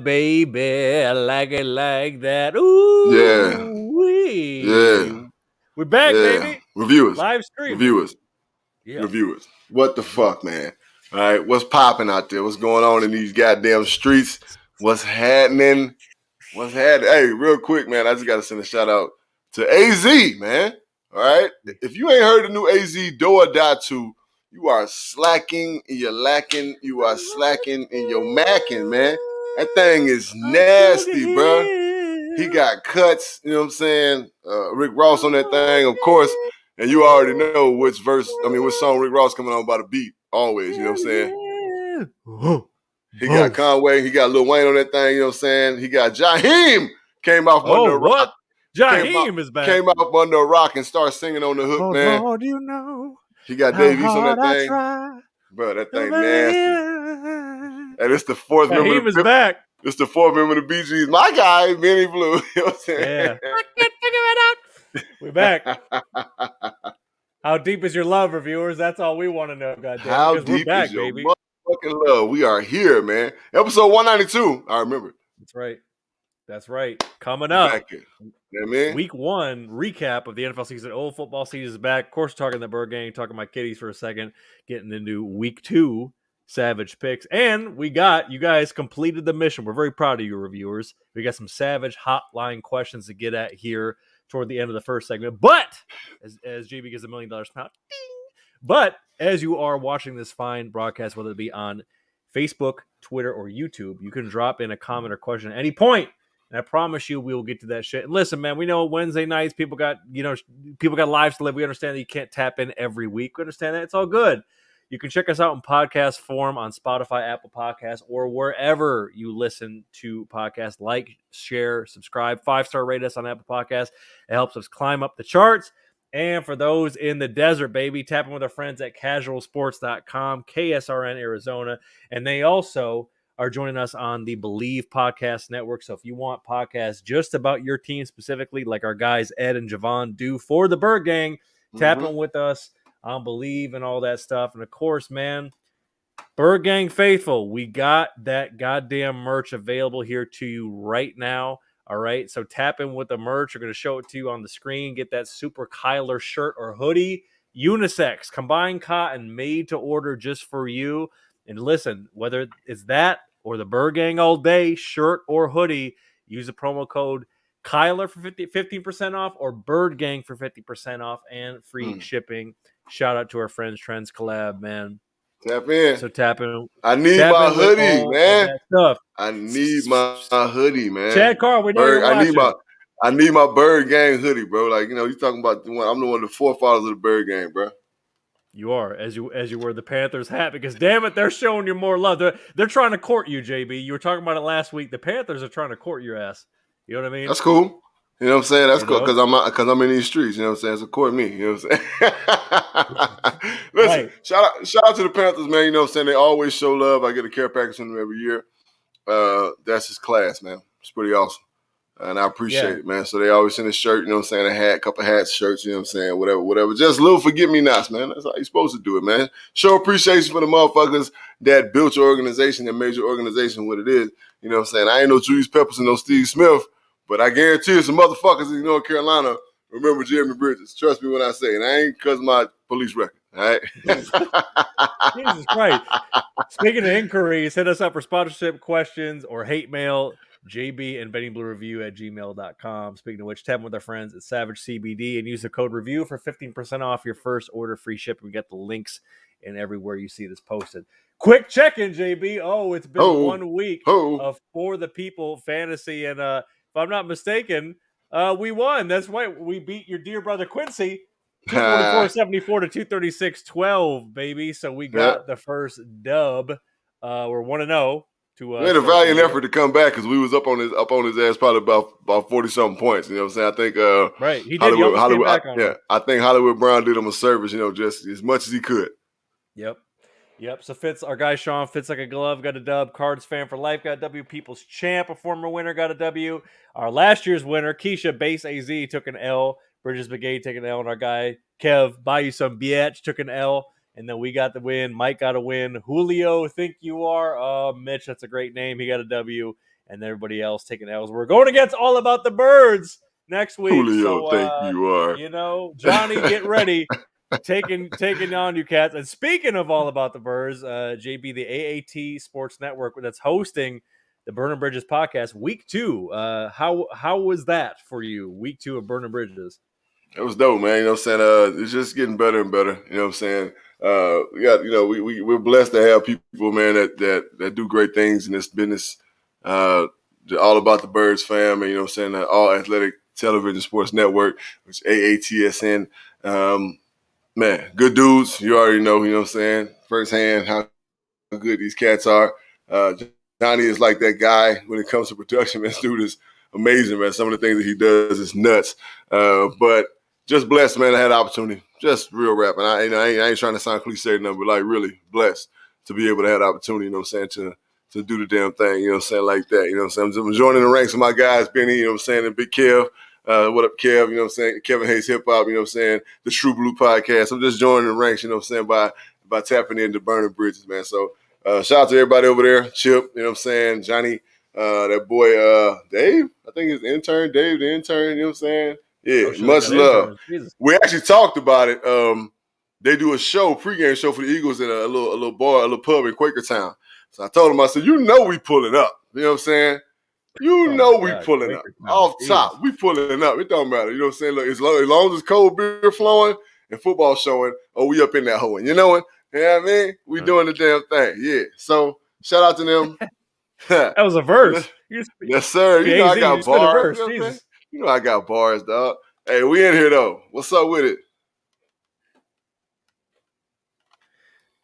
Baby, I like it like that. Ooh, Yeah. we're back, baby. Reviewers. Live streaming. Reviewers. Yeah. Reviewers. What the fuck, man? All right, what's popping out there? What's going on in these goddamn streets? What's happening? What's happening? Hey, real quick, man, I just got to send a shout out to AZ, man. All right? If you ain't heard the new AZ Do or Die 2, you are slacking and you're lacking. You are slacking and you're macking, man. That thing is nasty, bro. He got cuts, you know what I'm saying? Rick Ross on that thing, of course. And you already know which song Rick Ross coming on by the beat, always, you know what I'm saying? He got Conway, he got Lil Wayne on that thing, you know what I'm saying? He got Jaheim came off under a rock. Jaheim is back. Came out under a rock and started singing on the hook, man. Lord, you know he got Dave East on that thing. Bro, that thing nasty. And it's the fourth member. Jaheim is back. It's the fourth member of the Bee Gees. My guy, Benny Blue. You know what I'm saying? Yeah. I can't figure it out. We're back. How deep is your love, reviewers? That's all we want to know, goddamn. How deep we're back, is your baby? Motherfucking love? We are here, man. Episode 192. I remember. That's right. Coming up. Back here. You know what I mean? Week 1 recap of the NFL season. Old football season is back. Of course, talking the Bird Gang, talking my kitties for a second, getting into week 2 Savage picks. And we got, you guys completed the mission. We're very proud of you, reviewers. We got some Savage hotline questions to get at here toward the end of the first segment. But, as JB gives $1 million smile, ding! But, as you are watching this fine broadcast, whether it be on Facebook, Twitter, or YouTube, you can drop in a comment or question at any point. And I promise you, we will get to that shit. And listen, man, we know Wednesday nights, people got lives to live. We understand that you can't tap in every week. We understand that. It's all good. You can check us out in podcast form on Spotify, Apple Podcasts, or wherever you listen to podcasts. Like, share, subscribe, 5-star rate us on Apple Podcasts. It helps us climb up the charts. And for those in the desert, baby, tap in with our friends at casualsports.com, KSRN Arizona. And they also are joining us on the Believe Podcast Network. So if you want podcasts just about your team specifically, like our guys Ed and Javon do for the Bird Gang, tap in with us on Believe and all that stuff. And of course, man, Bird Gang faithful, we got that goddamn merch available here to you right now. All right, so tap in with the merch. We're going to show it to you on the screen. Get that Super Kyler shirt or hoodie, unisex, combined cotton, made to order just for you. And listen, whether it's that or the Bird Gang all day shirt or hoodie, use the promo code Kyler for 15% off or Bird Gang for 50% off and free shipping. Shout out to our friends Trends Collab, man. Tap in. So tap in. I need my hoodie, man. I need my hoodie, man. Chad Carr, we know you're watching. I need my Bird Gang hoodie, bro. Like, you know, you talking about I'm the one of the forefathers of the Bird Gang, bro. You are, as you wear the Panthers hat, because damn it, they're showing you more love. They're trying to court you, JB. You were talking about it last week. The Panthers are trying to court your ass. You know what I mean? That's cool. You know what I'm saying? That's cool because I'm in these streets. You know what I'm saying? So court me. You know what I'm saying? Listen, right. Shout out to the Panthers, man. You know what I'm saying? They always show love. I get a care package from them every year. That's just class, man. It's pretty awesome. And I appreciate it, man. So they always send a shirt, you know what I'm saying? A hat, couple hats, shirts, you know what I'm saying? Whatever. Just little forget-me-nots, man. That's how you're supposed to do it, man. Show appreciation for the motherfuckers that built your organization and made your organization what it is. You know what I'm saying? I ain't no Julius Peppers and no Steve Smith, but I guarantee you some motherfuckers in North Carolina remember Jeremy Bridges. Trust me when I say it. I ain't because of my police record, all right? Jesus Christ. Speaking of inquiries, hit us up for sponsorship questions or hate mail. JB and Benny Blue Review at gmail.com. Speaking of which, tap with our friends at Savage CBD and use the code REVIEW for 15% off your first order, free shipping. We got the links in everywhere you see this posted. Quick check-in, JB. Oh, it's been 1 week of For the People fantasy. And if I'm not mistaken, we won. That's right. We beat your dear brother Quincy 244-74 to 236-12, baby. So we got the first dub. We're 1-0. We had a valiant effort to come back because we was up on his ass probably about 40-something points. You know what I'm saying? I think right. He did. Hollywood back on him. I think Hollywood Brown did him a service, you know, just as much as he could. Yep. So our guy Sean fits like a glove, got a dub. Cards fan for life got a W. People's champ, a former winner, got a W. Our last year's winner, Keisha Base AZ, took an L. Bridges Brigade took an L, and our guy Kev Buy You Some Biatch took an L. And then we got the win. Mike got a win. Julio, think you are. Mitch, that's a great name. He got a W. And everybody else taking L's. We're going against All About the Birds next week. Julio, So, thank you are. Johnny, get ready. taking on you cats. And speaking of All About the Birds, JB, the AAT Sports Network that's hosting the Burning Bridges podcast, week 2. How was that for you? Week 2 of Burning Bridges. It was dope, man. You know what I'm saying? It's just getting better and better. You know what I'm saying? We're blessed to have people, man, that do great things in this business. All About the Birds fam, and you know what I'm saying? All Athletic Television Sports Network, which AATSN. Man, good dudes. You already know, you know what I'm saying? Firsthand how good these cats are. Johnny is like that guy when it comes to production. Man, this dude is amazing, man. Some of the things that he does is nuts. But just blessed, man. I had the opportunity. Just real rap. And I ain't trying to sound cliche or nothing, but like really blessed to be able to have the opportunity, you know what I'm saying, to do the damn thing, you know what I'm saying, like that. You know what I'm saying? I'm joining the ranks of my guys, Benny, you know what I'm saying, and Big Kev. What up, Kev? You know what I'm saying? Kevin Hayes Hip Hop, you know what I'm saying? The True Blue Podcast. I'm just joining the ranks, you know what I'm saying, by tapping into Burning Bridges, man. So shout out to everybody over there. Chip, you know what I'm saying? Johnny, that boy Dave, I think his intern, Dave, the intern, you know what I'm saying? Yeah, much love. We actually talked about it. They do a show, pregame show for the Eagles at a little bar, a little pub in Quakertown. So I told him, I said, we pulling up. You know what I'm saying? We pulling up. Off top, we pulling up. It don't matter. You know what I'm saying? Look, as long as it's cold beer flowing and football showing, we up in that hole. You know what? You know what I mean? We doing the damn thing. Yeah. So shout out to them. That was a verse. Yes, sir. You know I got bars. You know I got bars, dog. Hey, we in here though. What's up with it?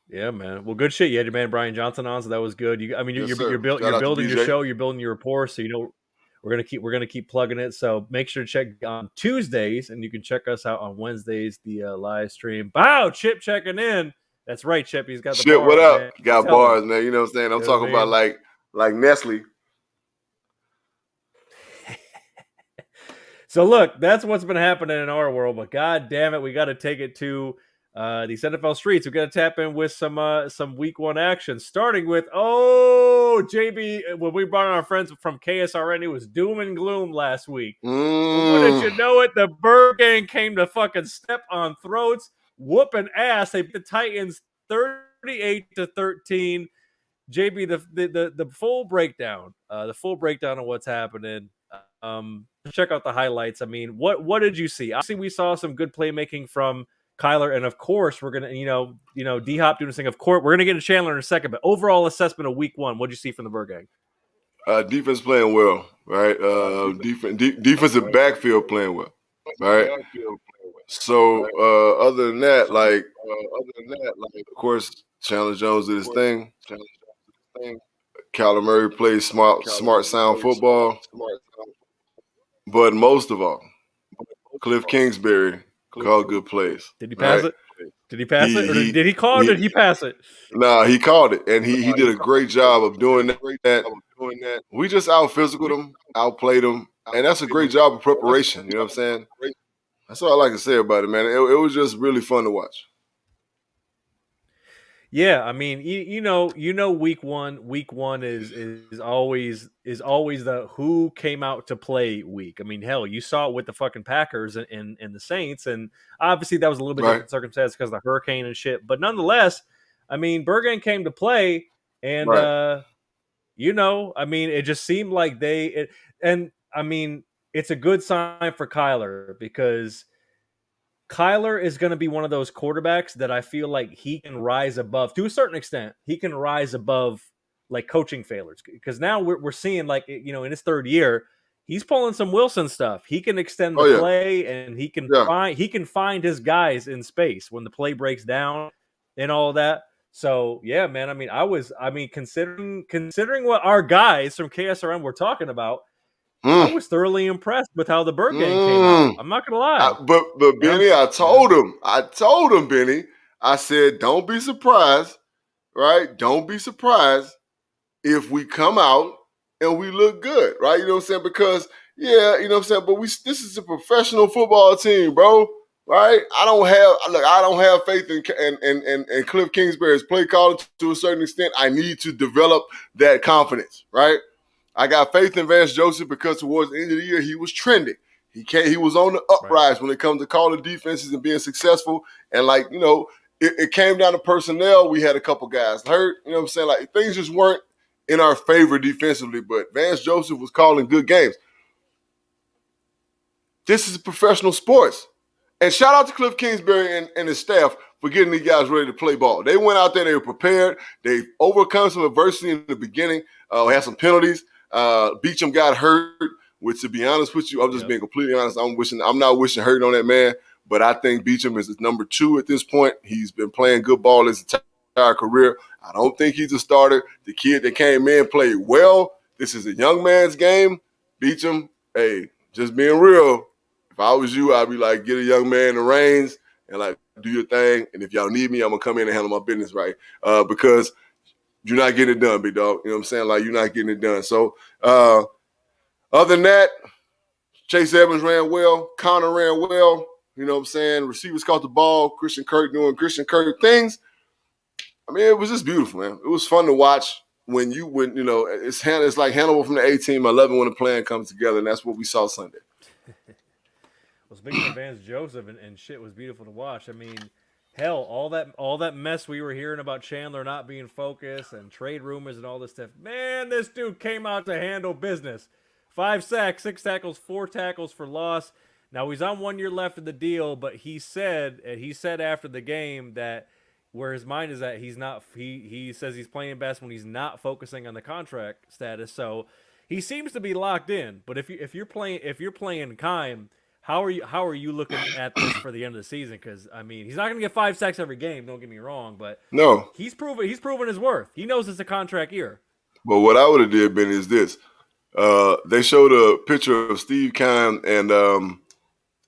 Yeah, man. Well, good shit. You had your man Brian Johnson on, so that was good. You're building your show, you're building your rapport, so we're gonna keep plugging it. So make sure to check on Tuesdays, and you can check us out on Wednesdays, the live stream. Wow, Chip checking in. That's right, Chip. He's got the Chip. bars, What up? Man. Got bars, man. You know what I'm saying? I'm talking about like Nestle. So look, that's what's been happening in our world. But god damn it, we got to take it to these NFL streets. We got to tap in with some week 1 action, starting with JB. When we brought on our friends from KSRN, it was doom and gloom last week. Wouldn't you know it? The Bird Gang came to fucking step on throats, whooping ass. They beat the Titans 38-13. JB, the full breakdown, of what's happening. Check out the highlights. I mean, what did you see? Obviously, we saw some good playmaking from Kyler, and of course, we're gonna, D-Hop doing this thing. Of course, we're gonna get to Chandler in a second. But overall assessment of week 1, what did you see from the Bird Gang? Defense playing well, right? Defensive backfield playing well, right? So other than that, of course, Chandler Jones did his thing. Kyler Murray plays smart, sound football. But most of all, Cliff Kingsbury called good plays. Did he pass it? Did he pass it? Or did he call it or did he pass it? No, he called it. And he did a great job of doing that. We just out-physicaled him, outplayed him. And that's a great job of preparation. You know what I'm saying? That's all I like to say about it, man. It was just really fun to watch. Yeah, I mean, week one is always the who came out to play week. I mean, hell, you saw it with the fucking Packers and the Saints, and obviously that was a little bit different circumstance because of the hurricane and shit. But nonetheless, I mean, Bird Gang came to play, and I mean, it just seemed like it's a good sign for Kyler because Kyler is going to be one of those quarterbacks that I feel like he can rise above to a certain extent. He can rise above like coaching failures because now we're seeing like, in his 3rd year, he's pulling some Wilson stuff. He can extend the play and he can find his guys in space when the play breaks down and all that. So yeah, man. I mean, considering what our guys from KSRM were talking about, I was thoroughly impressed with how the Bird Gang came out. I'm not gonna lie. But Benny, I told him, Benny, I said, don't be surprised, right? Don't be surprised if we come out and we look good, right? You know what I'm saying? Because, yeah, you know what I'm saying? But this is a professional football team, bro. right? I don't have faith in Cliff Kingsbury's play calling to a certain extent. I need to develop that confidence, right? I got faith in Vance Joseph because towards the end of the year he was trending. He was on the uprise when it comes to calling defenses and being successful. And it came down to personnel. We had a couple guys hurt. You know what I'm saying? Like things just weren't in our favor defensively. But Vance Joseph was calling good games. This is professional sports. And shout out to Cliff Kingsbury and his staff for getting these guys ready to play ball. They went out there, they were prepared. They overcome some adversity in the beginning, had some penalties. Beachum got hurt, which to be honest with you, I'm just being completely honest. I'm not wishing hurt on that man, but I think Beachum is number 2 at this point. He's been playing good ball his entire career. I don't think he's a starter. The kid that came in played well. This is a young man's game. Beachum, hey, just being real. If I was you, I'd be like, get a young man the reins and like do your thing. And if y'all need me, I'm gonna come in and handle my business right. Because you're not getting it done, big dog. You know what I'm saying? Like you're not getting it done. So other than that, Chase Evans ran well, Connor ran well. You know what I'm saying? Receivers caught the ball, Christian Kirk doing Christian Kirk things. I mean, it was just beautiful, man. It was fun to watch when it's like Hannibal from the A-team. I love it when the plan comes together, and that's what we saw Sunday. Well, speaking of Vance Joseph and shit was beautiful to watch. I mean, hell, all that mess we were hearing about Chandler not being focused and trade rumors and all this stuff. Man, this dude came out to handle business. 5 sacks, 6 tackles, 4 tackles for loss. Now he's on 1 year left of the deal, but he said after the game that where his mind is at, he says he's playing best when he's not focusing on the contract status. So he seems to be locked in. But if you're playing Keim, how are you looking at this for the end of the season? Because I mean, he's not going to get 5 sacks every game. Don't get me wrong, but no, he's proven his worth. He knows it's a contract year. But what I would have did, Ben, is this: they showed a picture of Steve Keim and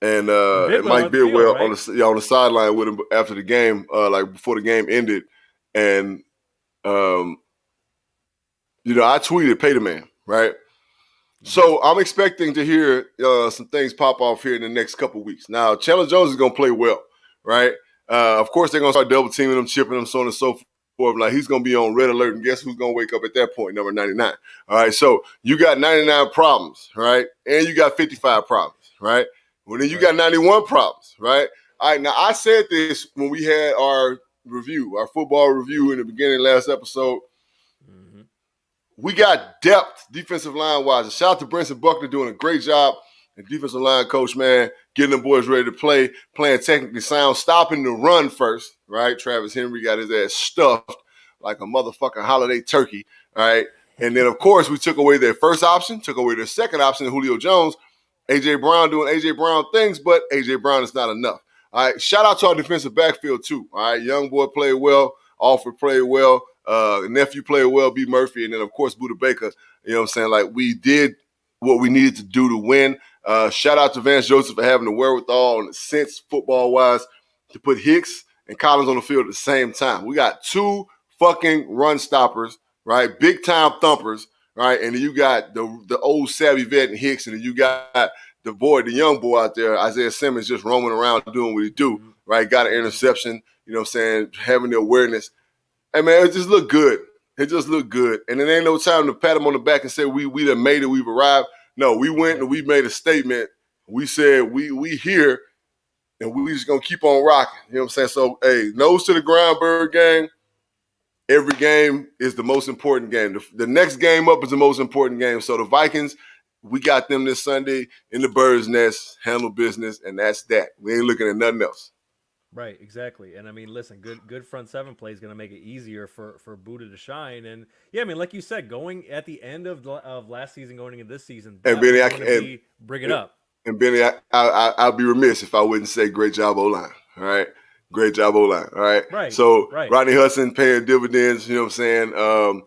Mike Bidwell right? on the sideline with him after the game, like before the game ended, and I tweeted, "Pay the man," right? So I'm expecting to hear some things pop off here in the next couple weeks. Now, Chandler Jones is going to play well, right? Of course, they're going to start double teaming him, chipping him, so on and so forth. Like he's going to be on red alert, and guess who's going to wake up at that point? Number 99. All right, so you got 99 problems, right? And you got 55 problems, right? Well, then you got 91 problems, right? All right, now I said this when we had our football review in the beginning of last episode. We got depth defensive line wise. Shout out to Brinson Buckner doing a great job. And defensive line coach, man, getting them boys ready to play, playing technically sound, stopping the run first, right? Travis Henry got his ass stuffed like a motherfucking holiday turkey, all right? And then, of course, we took away their first option, took away their second option, Julio Jones, A.J. Brown doing A.J. Brown things, but A.J. Brown is not enough. All right, shout out to our defensive backfield, too. All right, young boy played well, Alford played well. Nephew played well, B. Murphy, and then, of course, Buda Baker. You know what I'm saying? Like, we did what we needed to do to win. Shout out to Vance Joseph for having the wherewithal and the sense, football-wise, to put Hicks and Collins on the field at the same time. We got 2 fucking run stoppers, right? Big-time thumpers, right? And then you got the old savvy vet and Hicks, and then you got the young boy out there, Isaiah Simmons, just roaming around doing what he do, right? Got an interception, you know what I'm saying, having the awareness. Hey, man, it just looked good. It just looked good. And it ain't no time to pat him on the back and say we done made it, we've arrived. No, we went and we made a statement. We said we here and we just going to keep on rocking. You know what I'm saying? So, hey, nose to the ground, Bird gang. Every game is the most important game. The next game up is the most important game. So the Vikings, we got them this Sunday in the Bird's Nest, handle business, and that's that. We ain't looking at nothing else. Right, exactly. And I mean, listen, good front 7 play is going to make it easier for Buda to shine. And yeah, I mean, like you said, going at the end of last season, going into this season, and Benny, bring it up. And Benny, I'll be remiss if I wouldn't say great job O-line. All right, great job O-line. All right. Right. So right. Rodney Hudson paying dividends. You know what I'm saying?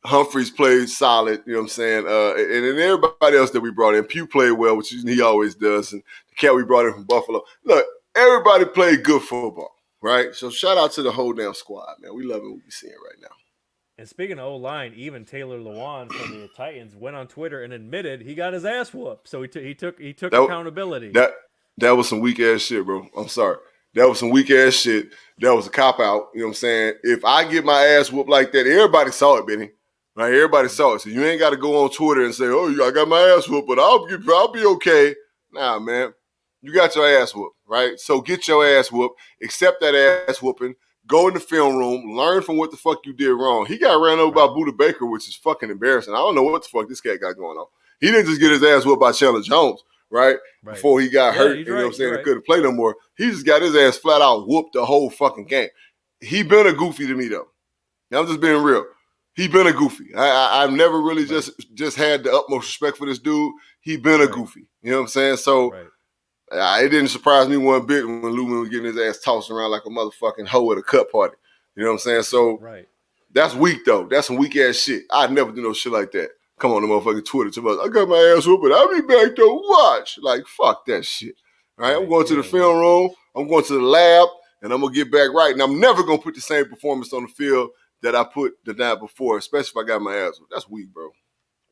Humphreys played solid. You know what I'm saying? And then everybody else that we brought in, Pugh played well, which he always does. And the cat we brought in from Buffalo. Look. Everybody played good football, right? So shout out to the whole damn squad, man. We love what we're seeing right now. And speaking of O-line, even Taylor Lewan from the Titans went on Twitter and admitted he got his ass whooped. So he took accountability. That was some weak ass shit, bro. I'm sorry. That was some weak ass shit. That was a cop out. You know what I'm saying? If I get my ass whooped like that, everybody saw it, Benny. Right? Everybody saw it. So you ain't got to go on Twitter and say, "Oh, I got my ass whooped, but I'll be okay." Nah, man. You got your ass whooped, right? So get your ass whooped. Accept that ass whooping. Go in the film room. Learn from what the fuck you did wrong. He got ran over by Buda Baker, which is fucking embarrassing. I don't know what the fuck this cat got going on. He didn't just get his ass whooped by Chandler Jones, right? Before he got hurt, and, you know what I'm saying, he couldn't play no more. He just got his ass flat out whooped the whole fucking game. He been a goofy to me, though. Now, I'm just being real. He been a goofy. I've never really just had the utmost respect for this dude. He been a goofy. You know what I'm saying? So it didn't surprise me one bit when Lumen was getting his ass tossed around like a motherfucking hoe at a cut party. You know what I'm saying? So that's weak, though. That's some weak-ass shit. I'd never do no shit like that. Come on the motherfucking Twitter to us. I got my ass whooped, but I'll be back to watch. Like, fuck that shit. All right, I'm going to the film room. I'm going to the lab, and I'm going to get back right. And I'm never going to put the same performance on the field that I put the night before, especially if I got my ass whooped. That's weak, bro.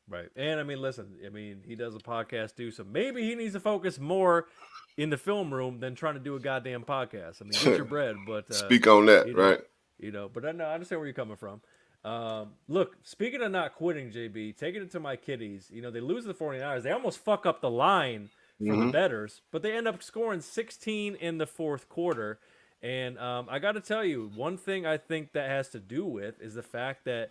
Right. And, I mean, listen, he does a podcast too, so maybe he needs to focus more in the film room than trying to do a goddamn podcast. I mean, get your bread, but... Speak on that, right? But I understand where you're coming from. Look, speaking of not quitting, JB, taking it to my kiddies, they lose to the 49ers. They almost fuck up the line for the bettors, but they end up scoring 16 in the fourth quarter. And I got to tell you, one thing I think that has to do with is the fact that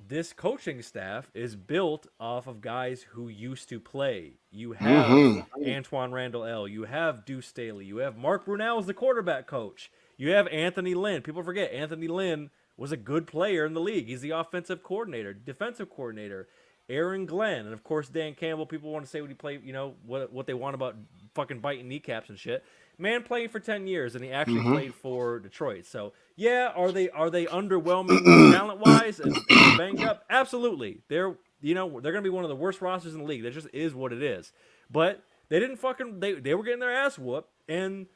this coaching staff is built off of guys who used to play. You have Antoine Randall L. You have Deuce Staley. You have Mark Brunell as the quarterback coach. You have Anthony Lynn. People forget Anthony Lynn was a good player in the league. He's the offensive coordinator, defensive coordinator. Aaron Glenn, and of course Dan Campbell. People want to say what he played, what they want about fucking biting kneecaps and shit. Man played for 10 years, and he actually played for Detroit. So yeah, are they underwhelming talent wise and banged up? Absolutely. They're gonna be one of the worst rosters in the league. That just is what it is. But they didn't they were getting their ass whooped, and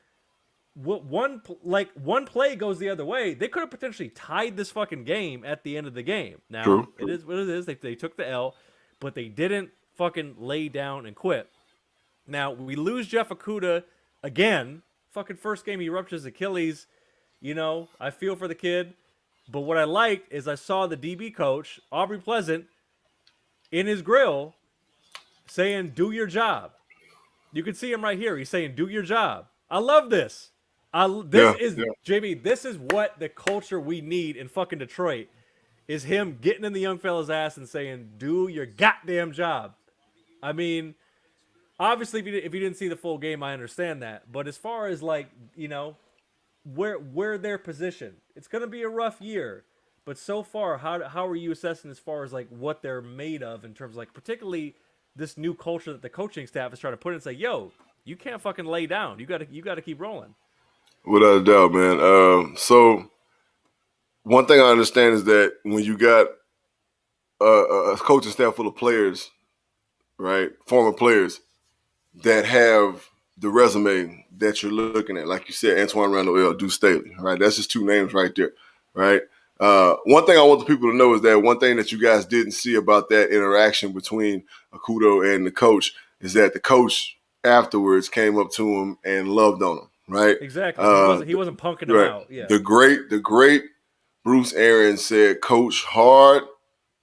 one play goes the other way, they could have potentially tied this fucking game at the end of the game. Now, it is what it is. They took the L, but they didn't fucking lay down and quit. Now, we lose Jeff Okudah again. Fucking first game, he ruptures Achilles. I feel for the kid. But what I liked is I saw the DB coach, Aubrey Pleasant, in his grill saying, "Do your job." You can see him right here. He's saying, "Do your job." I love this. JB, this is what the culture we need in fucking Detroit is, him getting in the young fella's ass and saying, "Do your goddamn job." I mean, obviously, if you didn't see the full game, I understand that. But as far as where they're positioned, it's going to be a rough year. But so far, how are you assessing as far as what they're made of in terms of particularly this new culture that the coaching staff is trying to put in and say, "Yo, you can't fucking lay down. You got to keep rolling." Without a doubt, man. So one thing I understand is that when you got a coaching staff full of players, right, former players that have the resume that you're looking at, like you said, Antoine Randall L., Deuce Staley, right? That's just two names right there, right? One thing I want the people to know is that one thing that you guys didn't see about that interaction between Okudah and the coach is that the coach afterwards came up to him and loved on him. Right, exactly. He wasn't punking him out. Yeah. The great Bruce Arians said, "Coach hard,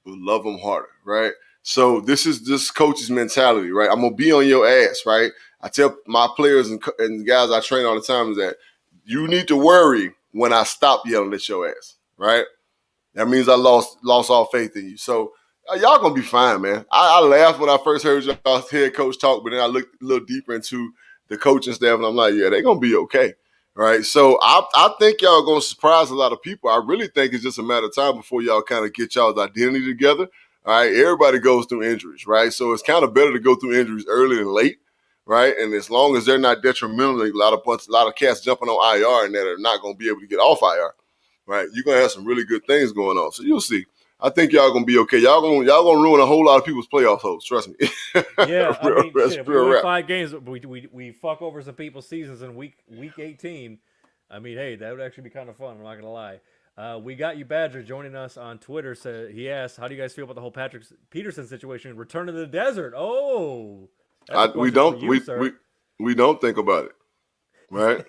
but love him harder." Right. So this is this coach's mentality. Right. I'm gonna be on your ass. Right. I tell my players and the guys I train all the time is that you need to worry when I stop yelling at your ass. Right. That means I lost all faith in you. So y'all gonna be fine, man. I laughed when I first heard y'all's head coach talk, but then I looked a little deeper into the coaching staff, and I'm like, yeah, they're going to be okay, right? So I think y'all going to surprise a lot of people. I really think it's just a matter of time before y'all kind of get y'all's identity together, all right? Everybody goes through injuries, right? So it's kind of better to go through injuries early than late, right? And as long as they're not detrimental, a lot of cats jumping on IR and that are not going to be able to get off IR, right? You're going to have some really good things going on. So you'll see. I think y'all gonna be okay. Y'all gonna ruin a whole lot of people's playoff hopes. Trust me. Yeah, if we win 5 games, we fuck over some people's seasons in week 18. I mean, hey, that would actually be kind of fun. I'm not gonna lie. We got you, Badger, joining us on Twitter. He asked, "How do you guys feel about the whole Patrick Peterson situation? Return to the desert?" Oh, we don't. We don't think about it, right?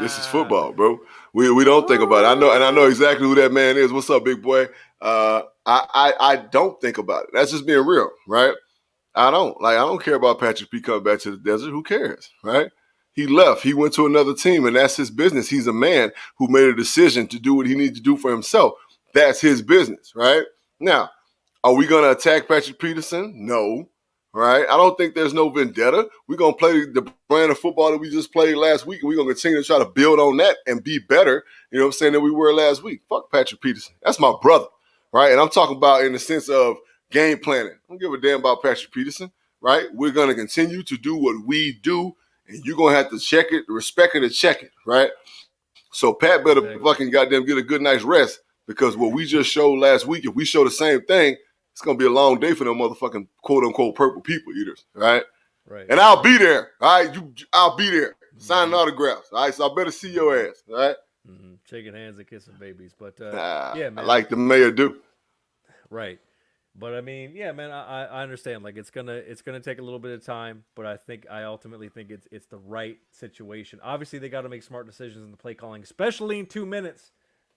This is Yeah. football, bro. We don't think about it. I know exactly who that man is. What's up, big boy? I don't think about it. That's just being real, right? I don't care about Patrick P coming back to the desert. Who cares, right? He left. He went to another team, and that's his business. He's a man who made a decision to do what he needs to do for himself. That's his business, right? Now, are we going to attack Patrick Peterson? No, right? I don't think there's no vendetta. We're going to play the brand of football that we just played last week, and we're going to continue to try to build on that and be better, you know what I'm saying, than we were last week. Fuck Patrick Peterson. That's my brother, right? And I'm talking about in the sense of game planning. I don't give a damn about Patrick Peterson, right? We're going to continue to do what we do, and you're going to have to check it, respect it, and check it, right? So Pat better fucking goddamn get a good night's rest, because what we just showed last week, if we show the same thing, it's going to be a long day for them motherfucking quote-unquote purple people eaters, right? Right. And I'll be there, all right? I'll be there signing autographs, all right? So I better see your ass, all right? Mm-hmm. Shaking hands and kissing babies. But, yeah, man. Like the mayor do. Right. But I mean, yeah, man, I understand. Like it's gonna take a little bit of time, but I ultimately think it's the right situation. Obviously, they got to make smart decisions in the play calling, especially in 2 minutes.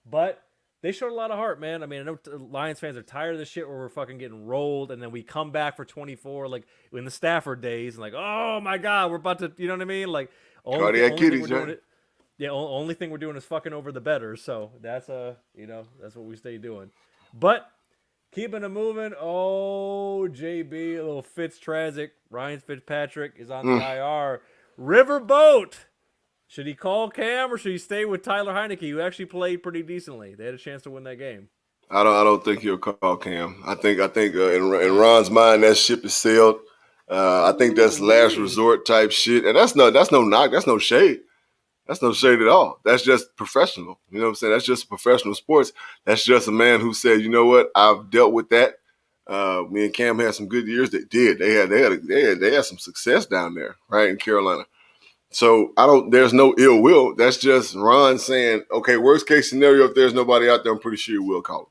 But they showed a lot of heart, man. I mean, I know Lions fans are tired of this shit where we're fucking getting rolled, and then we come back for 24, like in the Stafford days, and like, oh my god, we're about to, you know what I mean? Like, Cardiac kitties, right? Yeah, only thing we're doing is fucking over the betters. So that's that's what we stay doing. But keeping it moving. Oh, JB, a little Fitz tragic. Ryan Fitzpatrick is on the IR. Riverboat. Should he call Cam or should he stay with Tyler Heineke, who actually played pretty decently? They had a chance to win that game. I don't think he'll call Cam. I think in Ron's mind that ship is sailed. I think that's last resort type shit, and that's no knock. That's no shade. That's no shade at all. That's just professional. You know what I'm saying? That's just professional sports. That's just a man who said, you know what, I've dealt with that. Me and Cam had some good years. They did. They had some success down there, right, in Carolina. So there's no ill will. That's just Ron saying, okay, worst case scenario, if there's nobody out there, I'm pretty sure you will call him.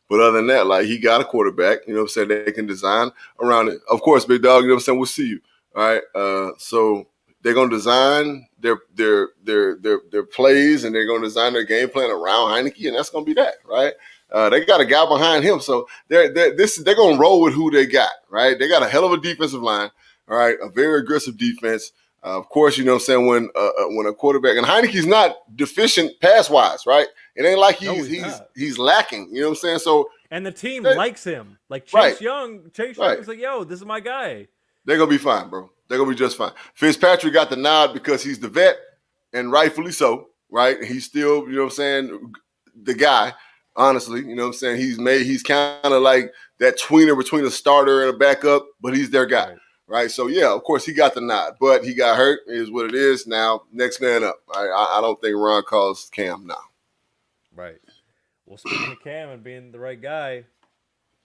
But other than that, like, he got a quarterback, you know what I'm saying, they can design around it. Of course, big dog, you know what I'm saying, we'll see you. All right. So they're gonna design their plays, and they're gonna design their game plan around Heineke, and that's gonna be that, right? They got a guy behind him, so they're gonna roll with who they got, right? They got a hell of a defensive line, all right, a very aggressive defense. Of course, you know what I'm saying, when a quarterback, and Heineke's not deficient pass wise, right? It ain't like he's lacking, you know what I'm saying? So and the team likes him, like Chase Young. Chase Young is like, yo, this is my guy. They're going to be fine, bro. They're going to be just fine. Fitzpatrick got the nod because he's the vet, and rightfully so, right? He's still, you know what I'm saying, the guy, honestly. You know what I'm saying? He's kind of like that tweener between a starter and a backup, but he's their guy, right? So, yeah, of course, he got the nod, but he got hurt. It is what it is. Now, next man up. I don't think Ron calls Cam now. Right. Well, speaking of Cam and being the right guy,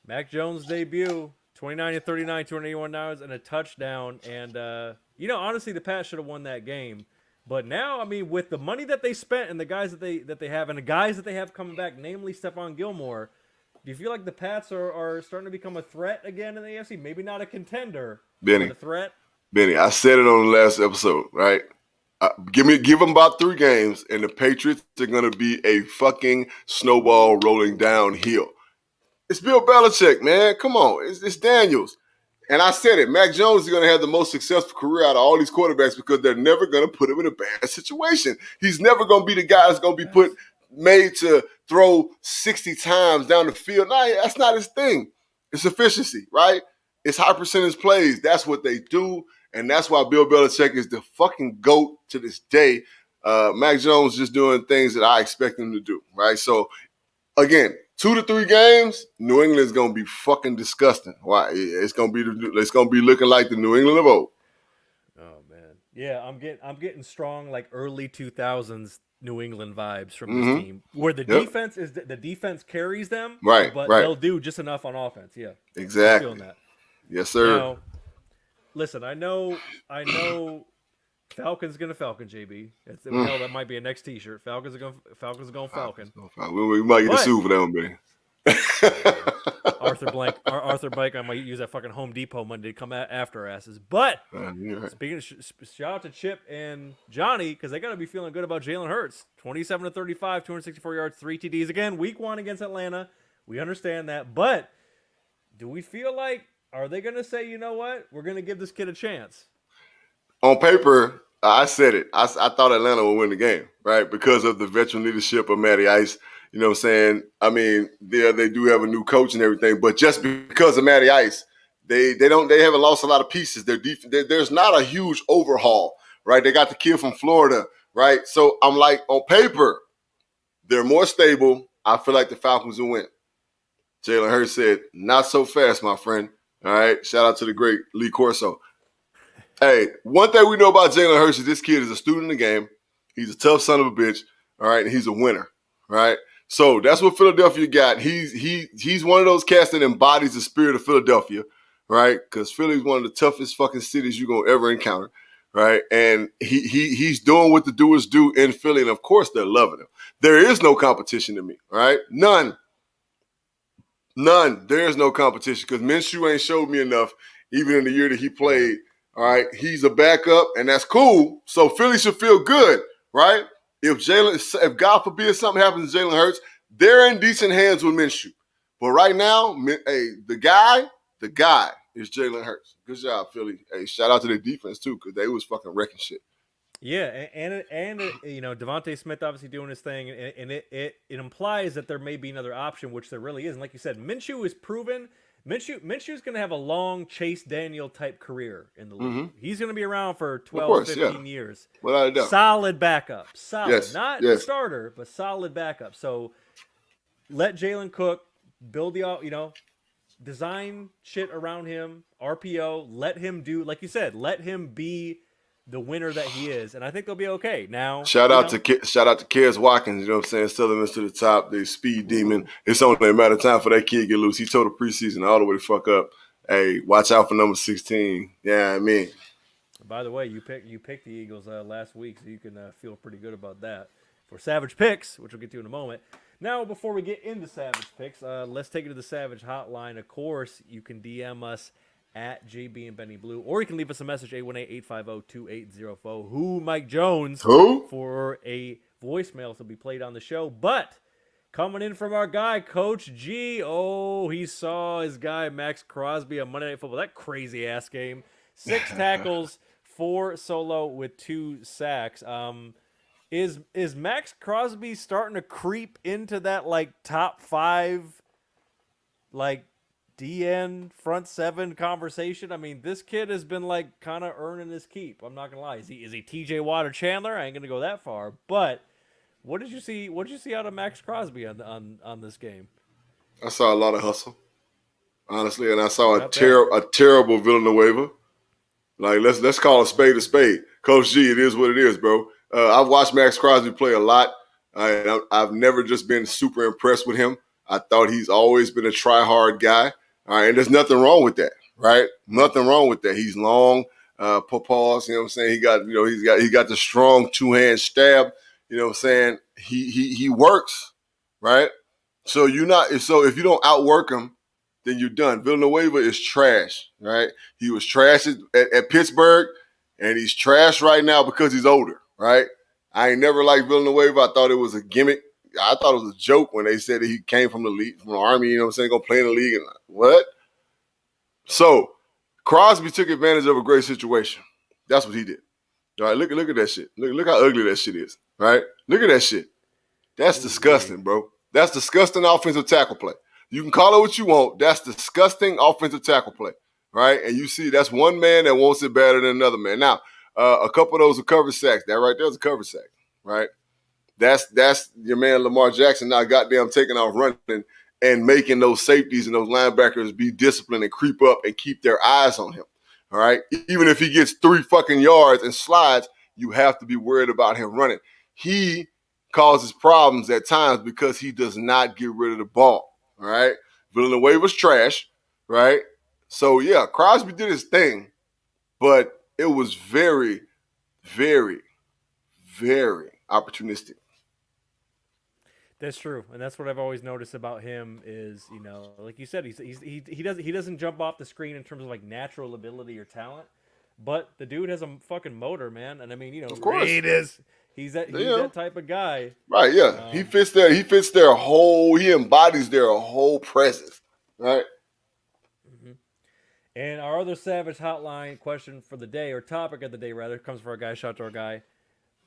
Mac Jones' debut, 29-39, 281 yards, and a touchdown. And, honestly, the Pats should have won that game. But now, I mean, with the money that they spent and the guys that they have and the guys that they have coming back, namely Stephon Gilmore, do you feel like the Pats are starting to become a threat again in the AFC? Maybe not a contender, but a threat? Benny, I said it on the last episode, right? Give them about 3 games, and the Patriots are going to be a fucking snowball rolling downhill. It's Bill Belichick, man. Come on. It's Daniels. And I said it. Mac Jones is going to have the most successful career out of all these quarterbacks because they're never going to put him in a bad situation. He's never going to be the guy that's going to be made to throw 60 times down the field. No, that's not his thing. It's efficiency, right? It's high percentage plays. That's what they do. And that's why Bill Belichick is the fucking GOAT to this day. Mac Jones just doing things that I expect him to do, right? So, again, 2 to 3 games, New England's gonna be fucking disgusting. Why? It's gonna be looking like the New England of old. Oh man, yeah, I'm getting strong like early 2000s New England vibes from this team, where the defense carries them, right? But they'll do just enough on offense. Yeah, exactly. I'm feeling that. Yes, sir. Now, listen, I know. Falcon's gonna Falcon, JB. Hell, that might be a next T-shirt. Falcons are going Falcon. We might get sued for that one, baby. Arthur Blank, Arthur Blank. I might use that fucking Home Depot Monday to come after our asses. But Right. speaking of shout out to Chip and Johnny because they got to be feeling good about Jalen Hurts. 27 to 35, 264 yards, 3 TDs again. Week 1 against Atlanta. We understand that, but do we feel like are they going to say, you know what, we're going to give this kid a chance? On paper, I said it. I thought Atlanta would win the game, right? Because of the veteran leadership of Matty Ice. You know what I'm saying? I mean, they do have a new coach and everything, but just because of Matty Ice, they haven't lost a lot of pieces. There's not a huge overhaul, right? They got the kid from Florida, right? So I'm like, on paper, they're more stable. I feel like the Falcons will win. Jalen Hurts said, not so fast, my friend. All right. Shout out to the great Lee Corso. Hey, one thing we know about Jalen Hurts is this kid is a student in the game. He's a tough son of a bitch. All right. And he's a winner. Right. So that's what Philadelphia got. He's one of those cats that embodies the spirit of Philadelphia. Right. Because Philly's one of the toughest fucking cities you're going to ever encounter. Right. And he's doing what the doers do in Philly. And of course, they're loving him. There is no competition to me. Right. None. There is no competition because Minshew ain't showed me enough, even in the year that he played. All right, he's a backup, and that's cool. So Philly should feel good, right? If God forbid something happens to Jalen Hurts, they're in decent hands with Minshew. But right now, hey, the guy is Jalen Hurts. Good job, Philly. Hey, shout out to their defense too, because they was fucking wrecking shit. Yeah, and you know Devontae Smith obviously doing his thing, and it implies that there may be another option, which there really is. And like you said, Minshew is proven. Minshew's going to have a long Chase Daniel type career in the league. Mm-hmm. He's going to be around for 12, 15 years. Without a doubt. Solid backup. Solid. Yes. Not the starter, but solid backup. So let Jalen cook, build design shit around him, RPO, let him do, like you said, let him be the winner that he is, and I think they'll be okay. Now, shout out to Kez Watkins, you know what I'm saying, still to the top, the speed demon. It's only a matter of time for that kid to get loose. He told the preseason all the way to fuck up. Hey, watch out for number 16. Yeah, I mean. By the way, you picked the Eagles last week, so you can feel pretty good about that. For Savage Picks, which we'll get to in a moment. Now, before we get into Savage Picks, let's take it to the Savage Hotline. Of course, you can DM us at JB and Benny Blue, or you can leave us a message 818-850-2804. Who Mike Jones for a voicemail to be played on the show. But coming in from our guy Coach G, he saw his guy Max Crosby on Monday Night Football. That crazy ass game, 6 tackles, 4 solo with 2 sacks. Is Max Crosby starting to creep into that like top 5 like DN front 7 conversation? I mean, this kid has been like kind of earning his keep. I'm not gonna lie. Is he TJ Watt or Chandler? I ain't gonna go that far. But what did you see? What did you see out of Max Crosby on this game? I saw a lot of hustle, honestly, and I saw a terrible Villanueva. Like let's call a spade a spade. Coach G, it is what it is, bro. I've watched Max Crosby play a lot. I've never just been super impressed with him. I thought he's always been a try-hard guy. All right, and there's nothing wrong with that, right? Nothing wrong with that. He's long, paws, you know what I'm saying? He got the strong 2-hand stab, you know what I'm saying? He works, right? So if you don't outwork him, then you're done. Villanueva is trash, right? He was trash at Pittsburgh, and he's trash right now because he's older, right? I ain't never liked Villanueva. I thought it was a gimmick. I thought it was a joke when they said that he came from the league, from the Army, you know what I'm saying, gonna play in the league. And what? So Crosby took advantage of a great situation. That's what he did. All right, look at that shit. Look how ugly that shit is, right? Look at that shit. That's disgusting, bro. That's disgusting offensive tackle play. You can call it what you want. That's disgusting offensive tackle play, right? And you see that's one man that wants it better than another man. Now, a couple of those are cover sacks. That right there is a cover sack, right? That's your man Lamar Jackson now goddamn taking off running and making those safeties and those linebackers be disciplined and creep up and keep their eyes on him. All right. Even if he gets 3 fucking yards and slides, you have to be worried about him running. He causes problems at times because he does not get rid of the ball. All right. Villanueva's trash. Right. So yeah, Crosby did his thing, but it was very, very, very opportunistic. That's true, and that's what I've always noticed about him is, like you said, he doesn't jump off the screen in terms of like natural ability or talent, but the dude has a fucking motor, man. And I mean, Of course. Reed is he's Yeah. that type of guy. Right, yeah. Um, He fits their whole, he embodies their whole presence. Right? mhm. And our other Savage Hotline question for the day, or topic of the day rather, comes from our guy. Shout out to our guy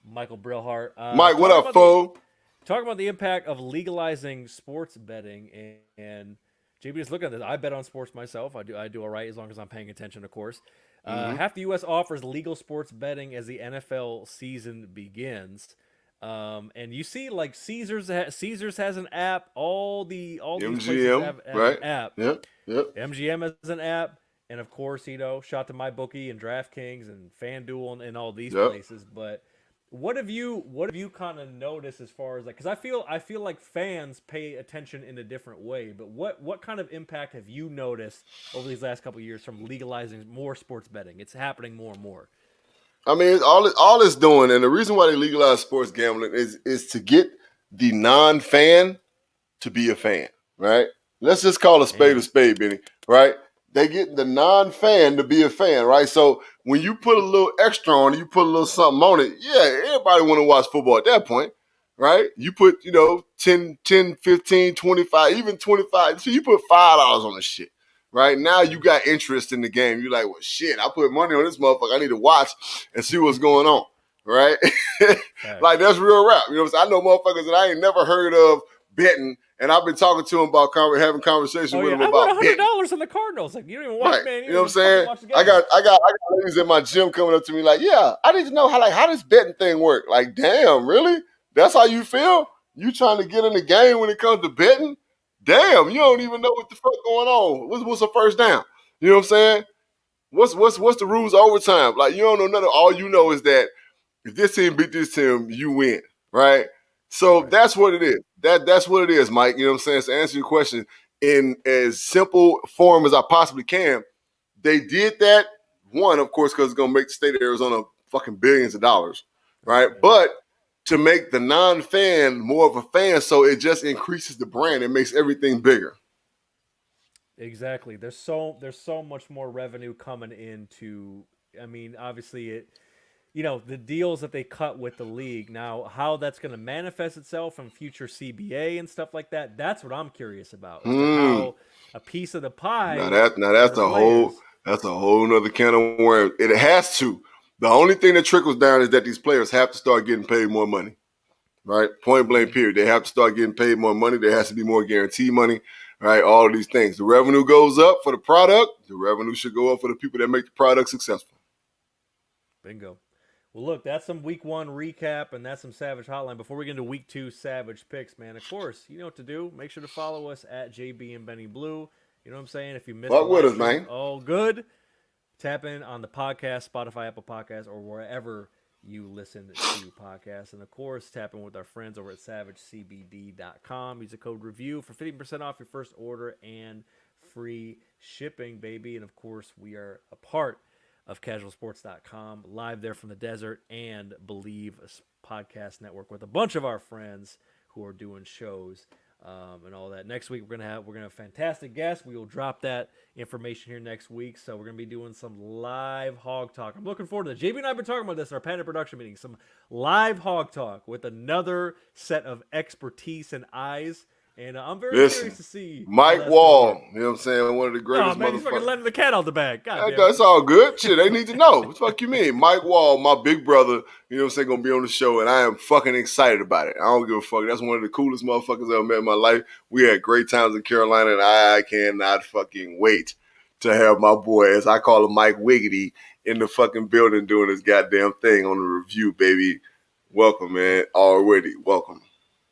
Michael Brillhart. Mike, what up, fool? Talking about the impact of legalizing sports betting, and JB is looking at this. I bet on sports myself. I do all right as long as I'm paying attention, of course. Mm-hmm. Half the U.S. offers legal sports betting as the NFL season begins, and you see like Caesars has an app. All these places MGM, have right? an app. Yep, yep. MGM has an app, and of course, shout to MyBookie and DraftKings and FanDuel and all these Yep. places, but. What have you kind of noticed as far as like, because I feel like fans pay attention in a different way, but what kind of impact have you noticed over these last couple of years from legalizing more sports betting? It's happening more and more. I mean, all it's doing, and the reason why they legalize sports gambling is to get the non-fan to be a fan, right? Let's just call a spade, Benny, right? They get the non-fan to be a fan, right? So when you put a little extra on it, you put a little something on it, yeah, everybody want to watch football at that point, right? You put, 10, 15, 25, even 25. So you put $5 on the shit, right? Now you got interest in the game. You're like, well, shit, I put money on this motherfucker. I need to watch and see what's going on, right? Like, that's real rap. You know what I'm saying? I know motherfuckers that I ain't never heard of betting, and I've been talking to him about having conversations with him about I won $100 on the Cardinals. Like, you don't even watch, right. man. You know what I'm saying? I got ladies at my gym coming up to me like, yeah, I need to know how this betting thing work. Like, damn, really? That's how you feel? You trying to get in the game when it comes to betting? Damn, you don't even know what the fuck going on. What's the first down? You know what I'm saying? What's the rules of overtime? Like, you don't know nothing. All you know is that if this team beat this team, you win, right? So that's what it is. That's what it is, Mike. You know what I'm saying? So answer your question in as simple form as I possibly can. They did that, one, of course, because it's going to make the state of Arizona fucking billions of dollars, right? But to make the non-fan more of a fan, so it just increases the brand. It makes everything bigger. Exactly. There's so much more revenue coming into. I mean, obviously the deals that they cut with the league. Now, how that's going to manifest itself in future CBA and stuff like that, that's what I'm curious about. As to how a piece of the pie. Now that's a whole nother can of worms. It has to. The only thing that trickles down is that these players have to start getting paid more money. Right? Point blank, period. They have to start getting paid more money. There has to be more guarantee money. Right? All of these things. The revenue goes up for the product. The revenue should go up for the people that make the product successful. Bingo. Well, look, that's some week 1 recap, and that's some Savage Hotline. Before we get into week 2 Savage picks, man, of course, you know what to do. Make sure to follow us at JB and Benny Blue. You know what I'm saying? If you missed Fuck with us, man. All good. Tap in on the podcast, Spotify, Apple Podcasts, or wherever you listen to podcasts. And, of course, tap in with our friends over at SavageCBD.com. Use the code REVIEW for 15% off your first order and free shipping, baby. And, of course, we are a part of casualsports.com, live there from the desert, and Believe Podcast Network with a bunch of our friends who are doing shows and all that. Next week we're gonna have a fantastic guest. We will drop that information here next week. So we're gonna be doing some live hog talk. I'm looking forward to it. JB and I have been talking about this in our Panda production meeting. Some live hog talk with another set of expertise and eyes. And I'm very curious to see Mike Wall, you know what I'm saying? One of the greatest motherfuckers. He's fucking letting the cat out the bag. That's all good. Shit, they need to know. What the fuck you mean? Mike Wall, my big brother, you know what I'm saying, gonna be on the show, and I am fucking excited about it. I don't give a fuck. That's one of the coolest motherfuckers I've ever met in my life. We had great times in Carolina, and I cannot fucking wait to have my boy, as I call him, Mike Wiggity, in the fucking building doing his goddamn thing on the review, baby. Welcome, man. Already. Welcome.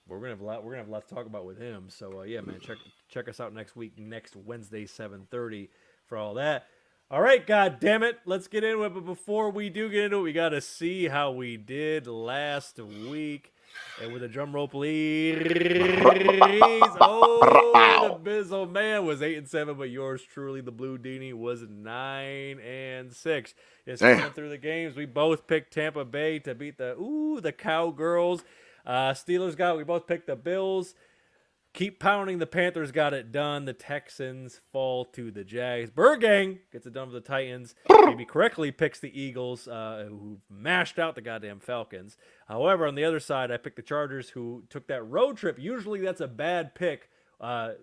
We're gonna have a lot to talk about with him. So yeah, man, check us out next week, next Wednesday, 7:30 for all that. All right, God damn it, let's get into it. But before we do get into it, we gotta see how we did last week. And with a drum roll, please. Oh, the Bizzle man was 8-7, but yours truly, the Blue Dini, was 9-6. Just going through the games, we both picked Tampa Bay to beat the Cowgirls. Steelers we both picked the Bills. Keep pounding. The Panthers got it done. The Texans fall to the Jags. Burgang gets it done with the Titans. Maybe correctly picks the Eagles, who mashed out the goddamn Falcons. However, on the other side, I picked the Chargers, who took that road trip. Usually that's a bad pick.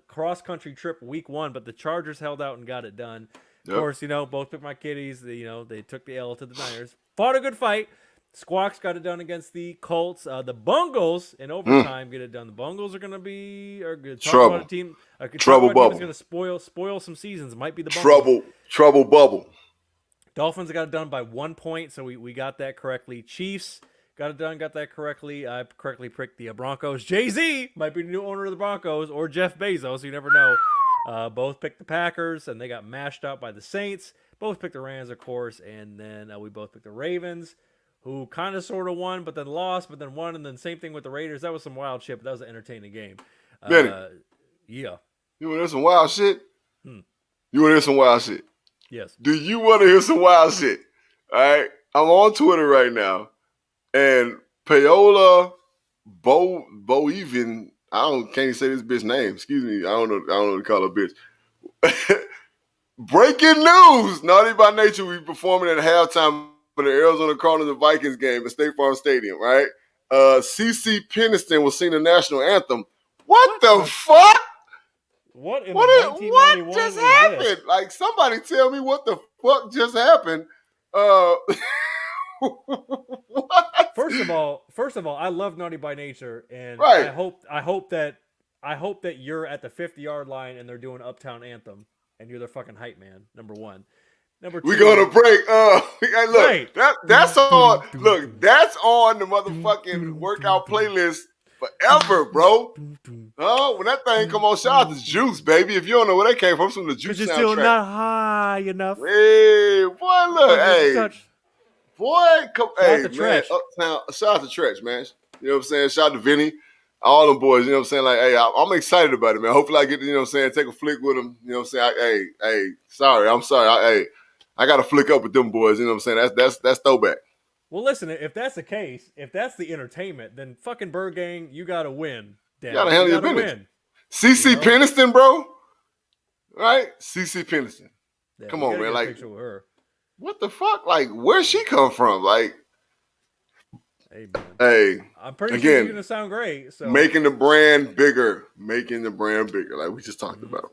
Cross-country trip week 1, but the Chargers held out and got it done. Of course, both picked my kitties. They took the L to the Niners. Fought a good fight. Squawks got it done against the Colts. The Bungles in overtime get it done. The Bungles are going to be trouble. About a team. Trouble bubble. Is going to spoil some seasons. Might be the Bungles. Trouble bubble. Dolphins got it done by 1 point, so we got that correctly. Chiefs got it done, got that correctly. I correctly picked the Broncos. Jay-Z might be the new owner of the Broncos, or Jeff Bezos. You never know. Both picked the Packers, and they got mashed out by the Saints. Both picked the Rams, of course, and then we both picked the Ravens, who kind of sort of won, but then lost, but then won, and then same thing with the Raiders. That was some wild shit, but that was an entertaining game. Benny, yeah. You want to hear some wild shit? You want to hear some wild shit? Yes. Do you want to hear some wild shit? All right. I'm on Twitter right now, and Paola Boivin, can't even say this bitch name. Excuse me. I don't know to call her bitch. Breaking news! Naughty by Nature will be performing at halftime for the Arizona Cardinals and Vikings game at State Farm Stadium, right? CC Peniston will sing the national anthem. What the fuck? What just happened? This? Like, somebody tell me what the fuck just happened. What? First of all, I love Naughty by Nature, and right. I hope that you're at the 50-yard line and they're doing Uptown Anthem, and you're their fucking hype man. Number 1. Number 2. We going to break. Look, right. that's on. Look, that's on the motherfucking workout playlist forever, bro. When that thing come on, shout out to Juice, baby. If you don't know where that came from the Juice soundtrack. You're still not high enough. Hey, boy, look, hey. Boy, come, hey, man, Uptown, shout out to Tretch, man. You know what I'm saying? Shout out to Vinny, all them boys, you know what I'm saying? Like, hey, I'm excited about it, man. Hopefully I get to, you know what I'm saying, take a flick with them, you know what I'm saying? I'm sorry. I got to flick up with them boys, you know what I'm saying? That's throwback. Well, listen, if that's the case, if that's the entertainment, then fucking Bird Gang, you got to win. You got to handle your business. CC Peniston, bro. Right? CC Peniston. Yeah, come on, man. Like, picture with her. What the fuck? Like, where'd she come from? Like, hey, man. Hey, I'm pretty sure she's gonna sound great. So making the brand bigger, like we just talked about.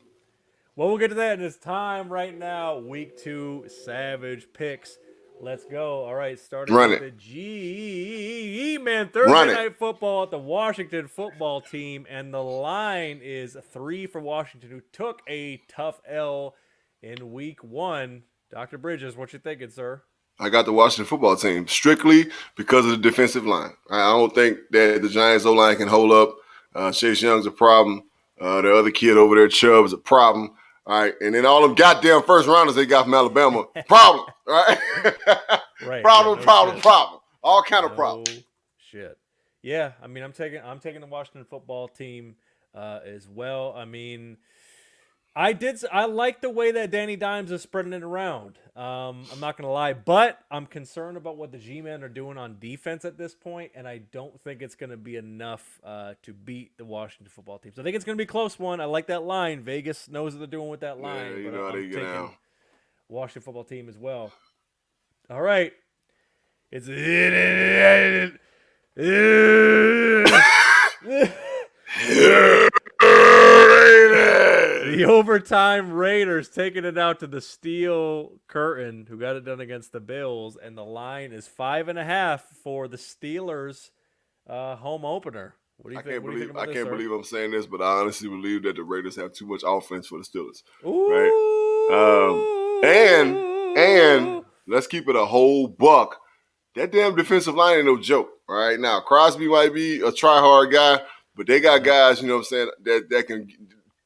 Well, we'll get to that in this time right now. Week 2 Savage Picks. Let's go. All right, starting with the G, man. Thursday night football at the Washington football team, and the line is 3 for Washington, who took a tough L in week 1. Dr. Bridges, what you thinking, sir? I got the Washington football team strictly because of the defensive line. I don't think that the Giants O-line can hold up. Chase Young's a problem. The other kid over there, Chubb, is a problem. All right, and then all them goddamn first rounders they got from Alabama, problem, right? Right. Problem. All kind of problems. Shit. Yeah, I mean, I'm taking the Washington football team as well. I mean, I like the way that Danny Dimes is spreading it around. I'm not going to lie, but I'm concerned about what the G-men are doing on defense at this point, and I don't think it's going to be enough to beat the Washington football team. So I think it's going to be a close one. I like that line. Vegas knows what they're doing with that line. Yeah, you but know how they get out. Washington football team as well. All right. It's the overtime Raiders taking it out to the Steel Curtain, who got it done against the Bills, and the line is 5.5 for the Steelers home opener. What do you think? I can't believe I'm saying this, but I honestly believe that the Raiders have too much offense for the Steelers. Ooh. Right? And let's keep it a whole buck. That damn defensive line ain't no joke. All right, now Crosby might be a try-hard guy, but they got guys, you know what I'm saying, that can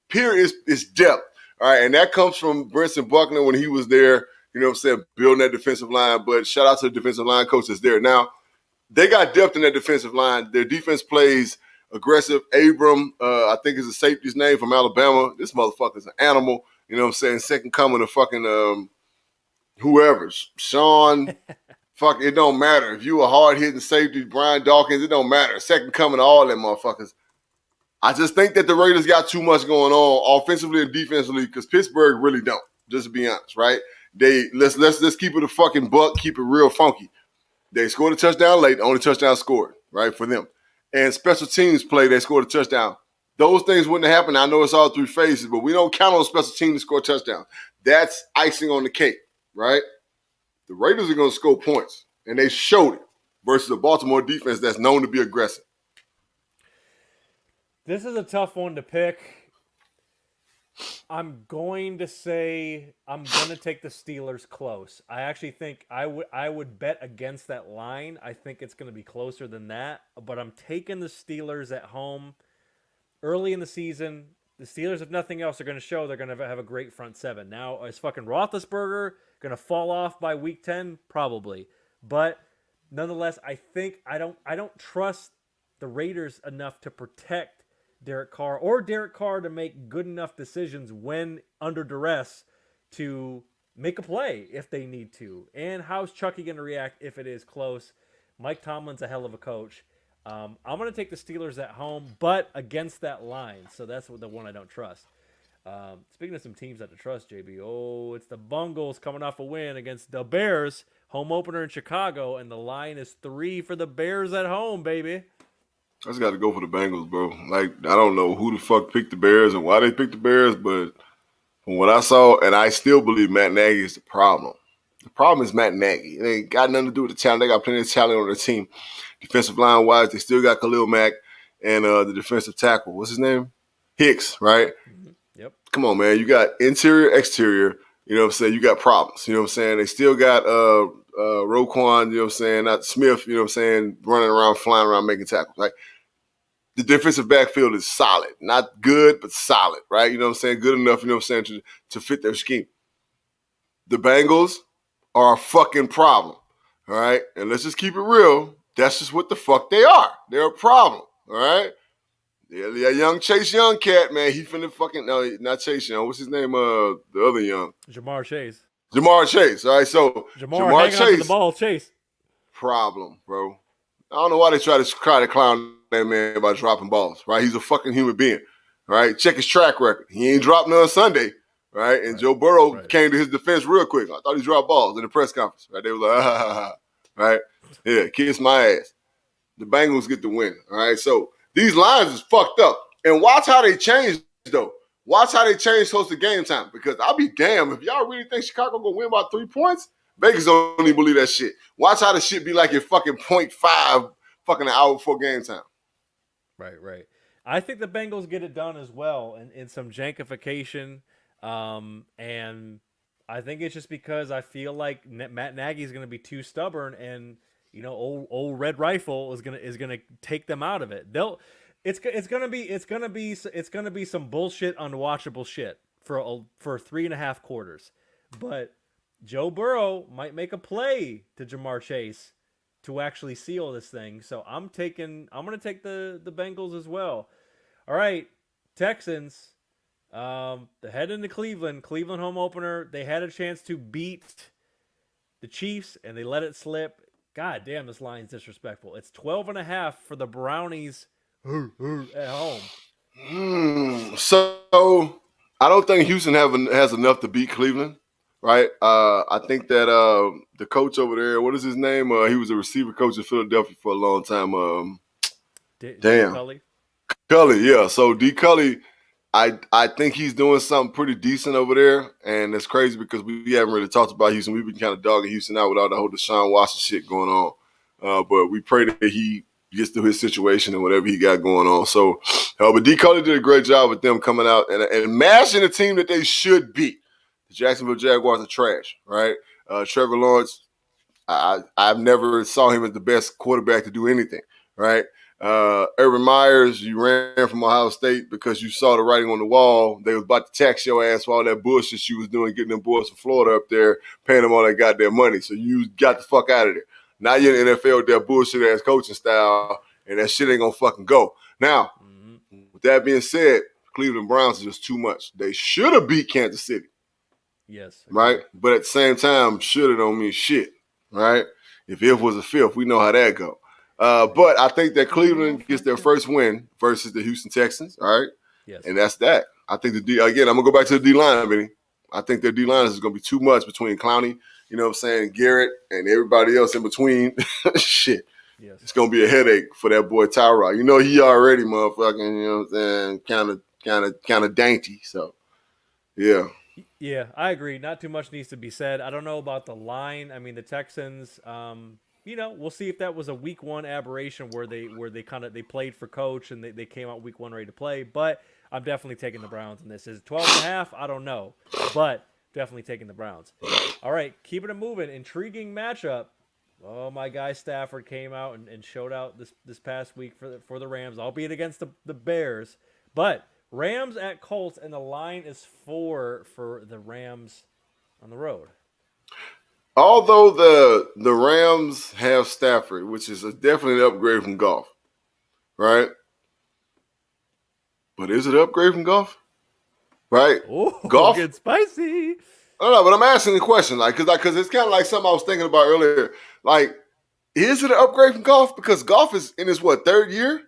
peer is depth. All right, and that comes from Brinson Buckner when he was there, you know what I'm saying, building that defensive line. But shout out to the defensive line coach that's there. Now, they got depth in that defensive line. Their defense plays aggressive. Abram, I think is a safety's name from Alabama. This motherfucker's an animal. You know what I'm saying? Second coming of fucking whoever. Sean Fuck, it don't matter. If you a hard-hitting safety, Brian Dawkins, it don't matter. Second coming to all them motherfuckers. I just think that the Raiders got too much going on offensively and defensively because Pittsburgh really don't, just to be honest, right? Let's keep it a fucking buck, keep it real funky. They scored a touchdown late, the only touchdown scored, right, for them. And special teams play, they scored a touchdown. Those things wouldn't have happened. I know it's all three phases, but we don't count on special teams to score a touchdown. That's icing on the cake, right? The Raiders are going to score points, and they showed it versus a Baltimore defense that's known to be aggressive. This is a tough one to pick. I'm going to say I'm going to take the Steelers close. I actually think I would bet against that line. I think it's going to be closer than that, but I'm taking the Steelers at home early in the season. The Steelers, if nothing else, are going to show they're going to have a great front seven. Now, is fucking Roethlisberger going to fall off by week 10? Probably. But nonetheless, I think I don't trust the Raiders enough to protect Derek Carr to make good enough decisions when under duress to make a play if they need to. And how's Chucky going to react if it is close? Mike Tomlin's a hell of a coach. I'm going to take the Steelers at home, but against that line. So that's the one I don't trust. Speaking of some teams that to trust, JB, it's the Bungles coming off a win against the Bears. Home opener in Chicago, and the line is 3 for the Bears at home, baby. I just got to go for the Bengals, bro. Like, I don't know who the fuck picked the Bears and why they picked the Bears, but from what I saw, and I still believe Matt Nagy is the problem. The problem is Matt Nagy. It ain't got nothing to do with the talent. They got plenty of talent on their team. Defensive line-wise, they still got Khalil Mack and the defensive tackle. What's his name? Hicks, right? Mm-hmm. Yep. Come on, man. You got interior, exterior. You know what I'm saying? You got problems. You know what I'm saying? They still got Roquan, you know what I'm saying? Not Smith, you know what I'm saying? Running around, flying around, making tackles. Like, the defensive backfield is solid. Not good, but solid, right? You know what I'm saying? Good enough, you know what I'm saying, to fit their scheme. The Bengals are a fucking problem, all right? And let's just keep it real. That's just what the fuck they are. They're a problem, all right? Yeah, young Chase Young cat, man, he finna fucking, no, not Chase Young. What's his name? The other young. Jamar Chase, all right? So Jamar Chase. Onto the ball, Chase. Problem, bro. I don't know why they try to clown that man by dropping balls, right? He's a fucking human being, right? Check his track record. He ain't dropped none Sunday, right? And right. Joe Burrow came to his defense real quick. I thought he dropped balls in the press conference, right? They were like, right? Yeah, kiss my ass. The Bengals get the win, all right? So these lines is fucked up. And watch how they change, though. Watch how they change close to game time, because I'll be damned if y'all really think Chicago gonna win by 3 points. Vegas don't even believe that shit. Watch how the shit be like at fucking 0.5 fucking an hour before game time. Right. I think the Bengals get it done as well in some jankification. And I think it's just because I feel like Matt Nagy is going to be too stubborn, and old Red Rifle is gonna take them out of it. It's gonna be some bullshit, unwatchable shit for 3.5 quarters, but Joe Burrow might make a play to Jamar Chase to actually seal this thing. So I'm going to take the Bengals as well. All right, Texans, they head into Cleveland home opener. They had a chance to beat the Chiefs, and they let it slip. God damn, this line's disrespectful. It's 12.5 for the Brownies at home. So I don't think Houston has enough to beat Cleveland. Right, I think that the coach over there, what is his name? He was a receiver coach in Philadelphia for a long time. Cully, yeah. So D. Cully, I think he's doing something pretty decent over there, and it's crazy because we haven't really talked about Houston. We've been kind of dogging Houston out with all the whole Deshaun Watson shit going on, but we pray that he gets through his situation and whatever he got going on. So, but D. Cully did a great job with them coming out and mashing a team that they should beat. Jacksonville Jaguars are trash, right? Trevor Lawrence, I've never saw him as the best quarterback to do anything, right? Urban Myers, you ran from Ohio State because you saw the writing on the wall. They was about to tax your ass for all that bullshit you was doing, getting them boys from Florida up there, paying them all that goddamn money. So you got the fuck out of there. Now you're in the NFL with that bullshit-ass coaching style, and that shit ain't gonna fucking go. Now, with that being said, Cleveland Browns is just too much. They should have beat Kansas City. Yes. Right? But at the same time, should it don't mean shit, right? If was a fifth, we know how that go. But I think that Cleveland gets their first win versus the Houston Texans. All right. Yes. And that's that. I think I'm going to go back to the D-line, Benny. I think their D-line is going to be too much between Clowney, you know what I'm saying, Garrett, and everybody else in between. Shit. Yes. It's going to be a headache for that boy Tyrod. You know he already motherfucking, you know what I'm saying, kind of dainty. So, yeah. Yeah, I agree. Not too much needs to be said. I don't know about the line. I mean, the Texans, we'll see if that was a week one aberration where they they played for coach and they came out week one ready to play. But I'm definitely taking the Browns in this. Is it 12.5? I don't know, but definitely taking the Browns. All right, keeping it moving. Intriguing matchup. Oh, my guy Stafford came out and showed out this past week for the Rams, albeit against the Bears, but Rams at Colts, and the line is 4 for the Rams on the road. Although the Rams have Stafford, which is definitely an upgrade from Goff, right? But is it an upgrade from Goff? Right? Oh, Goff get spicy. I don't know, but I'm asking the question, because it's kind of like something I was thinking about earlier. Like, is it an upgrade from Goff? Because Goff is in his third year?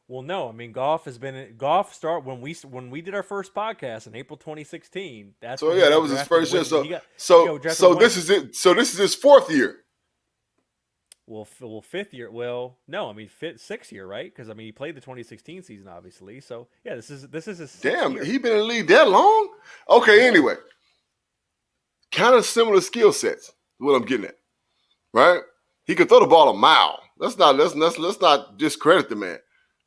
Well, no. I mean, Goff start when we did our first podcast in April 2016. That's so yeah, that was his first year. So this is it. So this is his fourth year. Well, fifth year. Well, no, I mean sixth year, right? Because I mean he played the 2016 season, obviously. So yeah, this is his damn. Year. He been in the league that long? Okay, anyway, kind of similar skill sets. Is what I'm getting at, right? He can throw the ball a mile. Let's not discredit the man,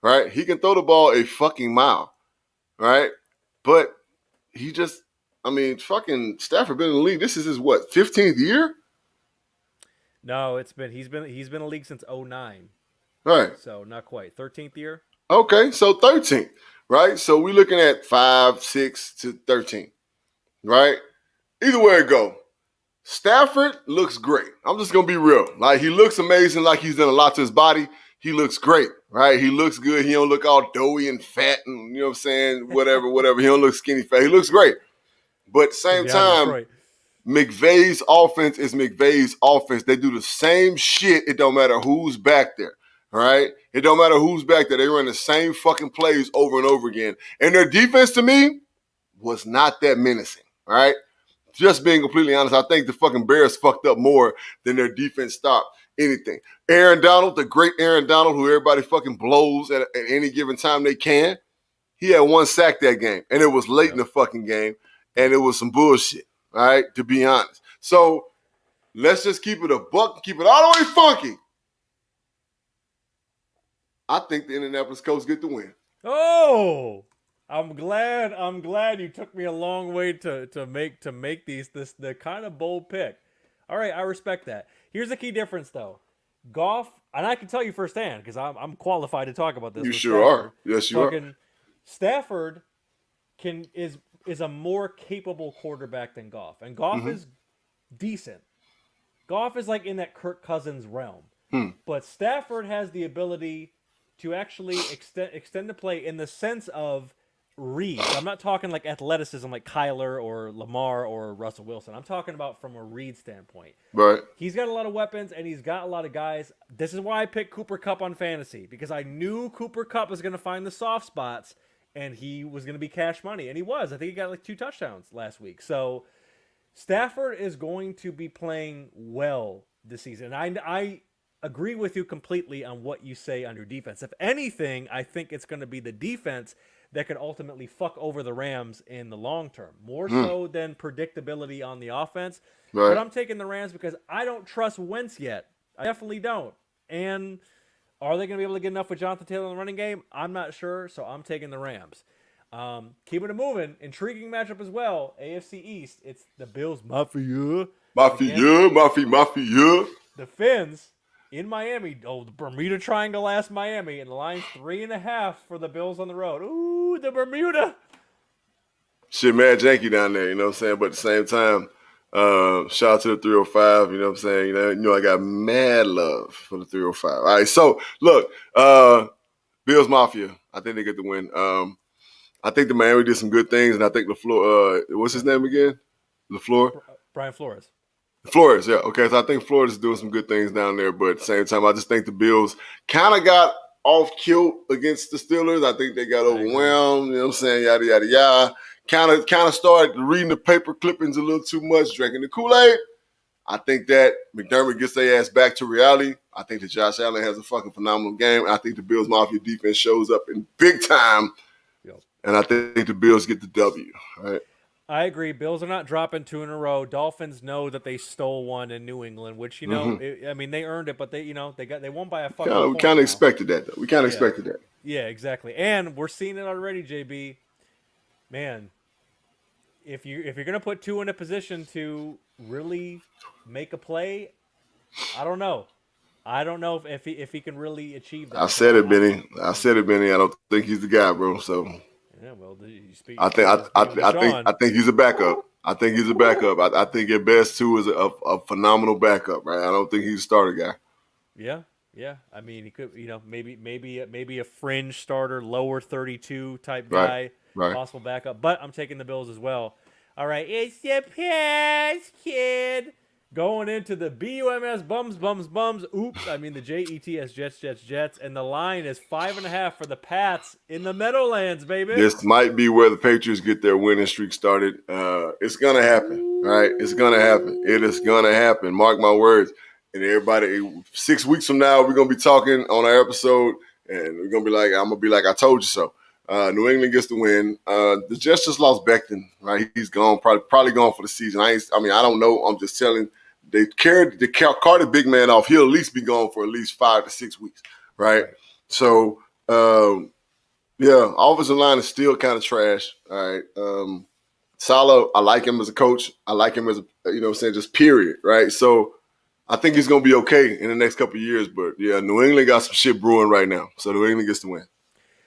right? He can throw the ball a fucking mile, right? But he just, I mean, fucking Stafford been in the league. This is his 15th year? No, he's been in the league since 2009. Right. So not quite. 13th year? Okay, so 13th, right? So we're looking at 5, 6 to 13, right? Either way it go, Stafford looks great. I'm just going to be real. Like, he looks amazing, like he's done a lot to his body. He looks great, right? He looks good. He don't look all doughy and fat and, you know what I'm saying, whatever. He don't look skinny fat. He looks great. But at the same time, McVay's offense is McVay's offense. They do the same shit. It don't matter who's back there, right? It don't matter who's back there. They run the same fucking plays over and over again. And their defense, to me, was not that menacing, right? Just being completely honest, I think the fucking Bears fucked up more than their defense stopped anything. Aaron Donald, the great Aaron Donald, who everybody fucking blows at any given time they can, he had 1 sack that game. And it was late in the fucking game. And it was some bullshit. All right, to be honest. So let's just keep it a buck, keep it all the way funky. I think the Indianapolis Colts get the win. Oh, I'm glad you took me a long way to make the kind of bold pick. All right, I respect that. Here's the key difference though. Goff, and I can tell you firsthand because I'm qualified to talk about this. You sure are. Yes, you are. Stafford is a more capable quarterback than Goff. And Goff is decent. Goff is like in that Kirk Cousins realm. But Stafford has the ability to actually extend the play in the sense of reads. I'm not talking like athleticism like Kyler or Lamar or Russell Wilson. I'm talking about from a read standpoint. Right. He's got a lot of weapons and he's got a lot of guys. This is why I picked Cooper Kupp on fantasy, because I knew Cooper Kupp was going to find the soft spots and he was going to be cash money. And he was. I think he got like 2 touchdowns last week. So Stafford is going to be playing well this season. And I agree with you completely on what you say under defense. If anything, I think it's going to be the defense that could ultimately fuck over the Rams in the long term. More so than predictability on the offense. Right. But I'm taking the Rams because I don't trust Wentz yet. I definitely don't. And are they going to be able to get enough with Jonathan Taylor in the running game? I'm not sure, so I'm taking the Rams. Keeping it moving. Intriguing matchup as well. AFC East. It's the Bills Mafia. Mafia. The Finns in Miami. Oh, the Bermuda Triangle ass Miami. And the line's 3.5 for the Bills on the road. Ooh, the Bermuda. Shit, mad janky down there, you know what I'm saying? But at the same time, shout out to the 305, you know what I'm saying? You know, I got mad love for the 305. All right, so look, Bills Mafia, I think they get the win. I think the Miami did some good things, and I think LaFleur, what's his name again? LaFleur? Brian Flores. Flores, yeah. Okay, so I think Florida's doing some good things down there, but at the same time, I just think the Bills kind of got off kilt against the Steelers. I think they got overwhelmed. You know what I'm saying? Yada yada yada. Kind of started reading the paper clippings a little too much, drinking the Kool-Aid. I think that McDermott gets their ass back to reality. I think that Josh Allen has a fucking phenomenal game. I think the Bills Mafia defense shows up in big time, and I think the Bills get the W. All right. I agree. Bills are not dropping 2 in a row. Dolphins know that they stole one in New England, which I mean, they earned it, but they won by a fucking point. We kind of expected that, though. We kind of expected that. Yeah, exactly. And we're seeing it already, JB. Man, if you're gonna put 2 in a position to really make a play, I don't know. I don't know if he can really achieve that. I said it, Benny. I don't think he's the guy, bro. So yeah, well, you speak. I think he's a backup. I think he's a backup. I think at best too is a phenomenal backup, right? I don't think he's a starter guy. Yeah. I mean, he could, maybe a fringe starter, lower 32 type guy, right. Possible backup. But I'm taking the Bills as well. All right, it's the pass, kid. Going into the BUMS bums. Oops, I mean the JETS Jets, and the line is 5.5 for the Pats in the Meadowlands, baby. This might be where the Patriots get their winning streak started. It's gonna happen, right? It's gonna happen. It is gonna happen. Mark my words. And everybody, 6 weeks from now, we're gonna be talking on our episode, and we're gonna be like, I'm gonna be like, I told you so. New England gets the win. The Jets just lost Becton, right? He's gone, probably gone for the season. I don't know. I'm just telling. They carried the big man off. He'll at least be gone for at least 5 to 6 weeks, right? So, offensive line is still kind of trash. All right. Salah, I like him as a coach. I like him as just period, right? So I think he's gonna be okay in the next couple of years. But yeah, New England got some shit brewing right now. So New England gets the win.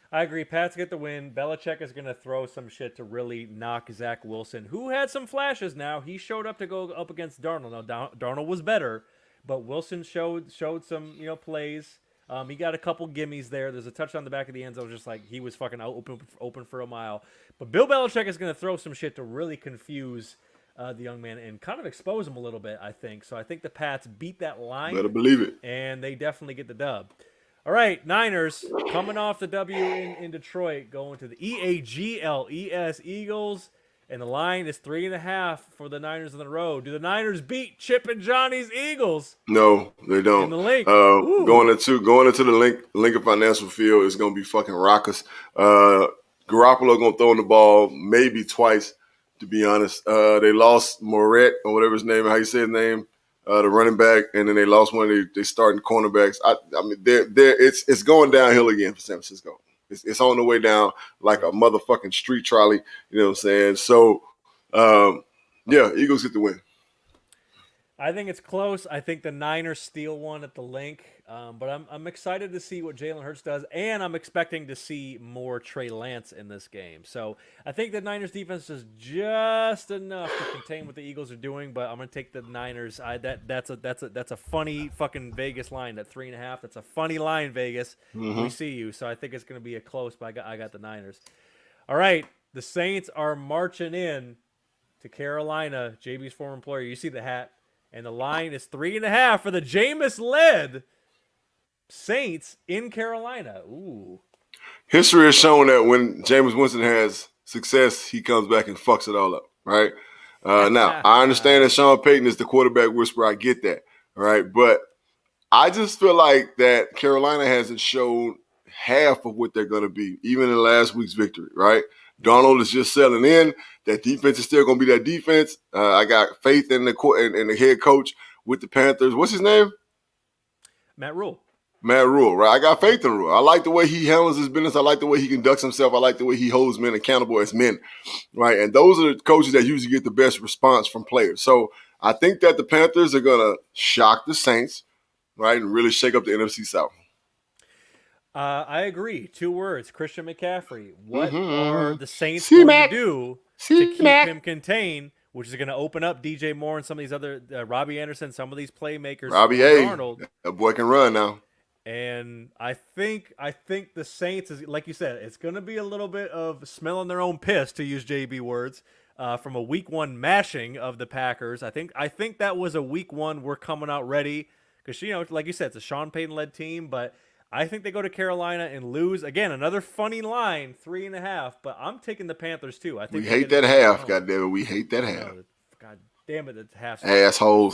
I agree. Pats get the win. Belichick is going to throw some shit to really knock Zach Wilson, who had some flashes now. He showed up to go up against Darnold. Now, Darnold was better, but Wilson showed some plays. He got a couple gimmies there. There's a touchdown on the back of the end zone, just like he was fucking open for a mile. But Bill Belichick is going to throw some shit to really confuse the young man and kind of expose him a little bit, I think. So I think the Pats beat that line. Better believe it. And they definitely get the dub. All right, Niners coming off the W in Detroit, going to the EAGLES Eagles, and the line is 3.5 for the Niners on the road. Do the Niners beat Chip and Johnny's Eagles? No, they don't. In the Link. Going into the Lincoln Financial Field is going to be fucking raucous. Garoppolo going to throw in the ball maybe twice, to be honest. They lost Moret or whatever his name, how you say his name. The running back, and then they lost one of they starting cornerbacks. I mean, it's going downhill again for San Francisco. It's on the way down like a motherfucking street trolley. You know what I'm saying? So, Eagles get the win. I think it's close. I think the Niners steal one at the Link, but I'm excited to see what Jalen Hurts does, and I'm expecting to see more Trey Lance in this game. So I think the Niners defense is just enough to contain what the Eagles are doing, but I'm gonna take the Niners. That's a funny fucking Vegas line. That 3.5. That's a funny line, Vegas. Mm-hmm. We see you. So I think it's gonna be a close, but I got the Niners. All right, the Saints are marching in to Carolina. JB's former employer. You see the hat. And the line is 3.5 for the Jameis-led Saints in Carolina. Ooh. History has shown that when Jameis Winston has success, he comes back and fucks it all up, right? Now, I understand that Sean Payton is the quarterback whisperer. I get that, right? But I just feel like that Carolina hasn't shown half of what they're going to be, even in last week's victory, right? Darnold is just settling in. That defense is still going to be that defense. I got faith in the head coach with the Panthers. What's his name? Matt Rule, right? I got faith in Rule. I like the way he handles his business. I like the way he conducts himself. I like the way he holds men accountable as men, right? And those are the coaches that usually get the best response from players. So I think that the Panthers are going to shock the Saints, right, and really shake up the NFC South. I agree. 2 words, Christian McCaffrey. What are the Saints going to do to keep him contained, which is going to open up DJ Moore and some of these other, Robbie Anderson, some of these playmakers. Robbie Darnold. That boy can run now. And I think the Saints is, like you said, it's going to be a little bit of smelling their own piss, to use JB words. from a week 1 mashing of the Packers. I think that was a week 1 we're coming out ready because like you said, it's a Sean Payton led team, but I think they go to Carolina and lose again. Another funny line, 3.5. But I'm taking the Panthers too. I think we hate that half. Goddamn it, we hate that half. God damn it, it's half. Assholes.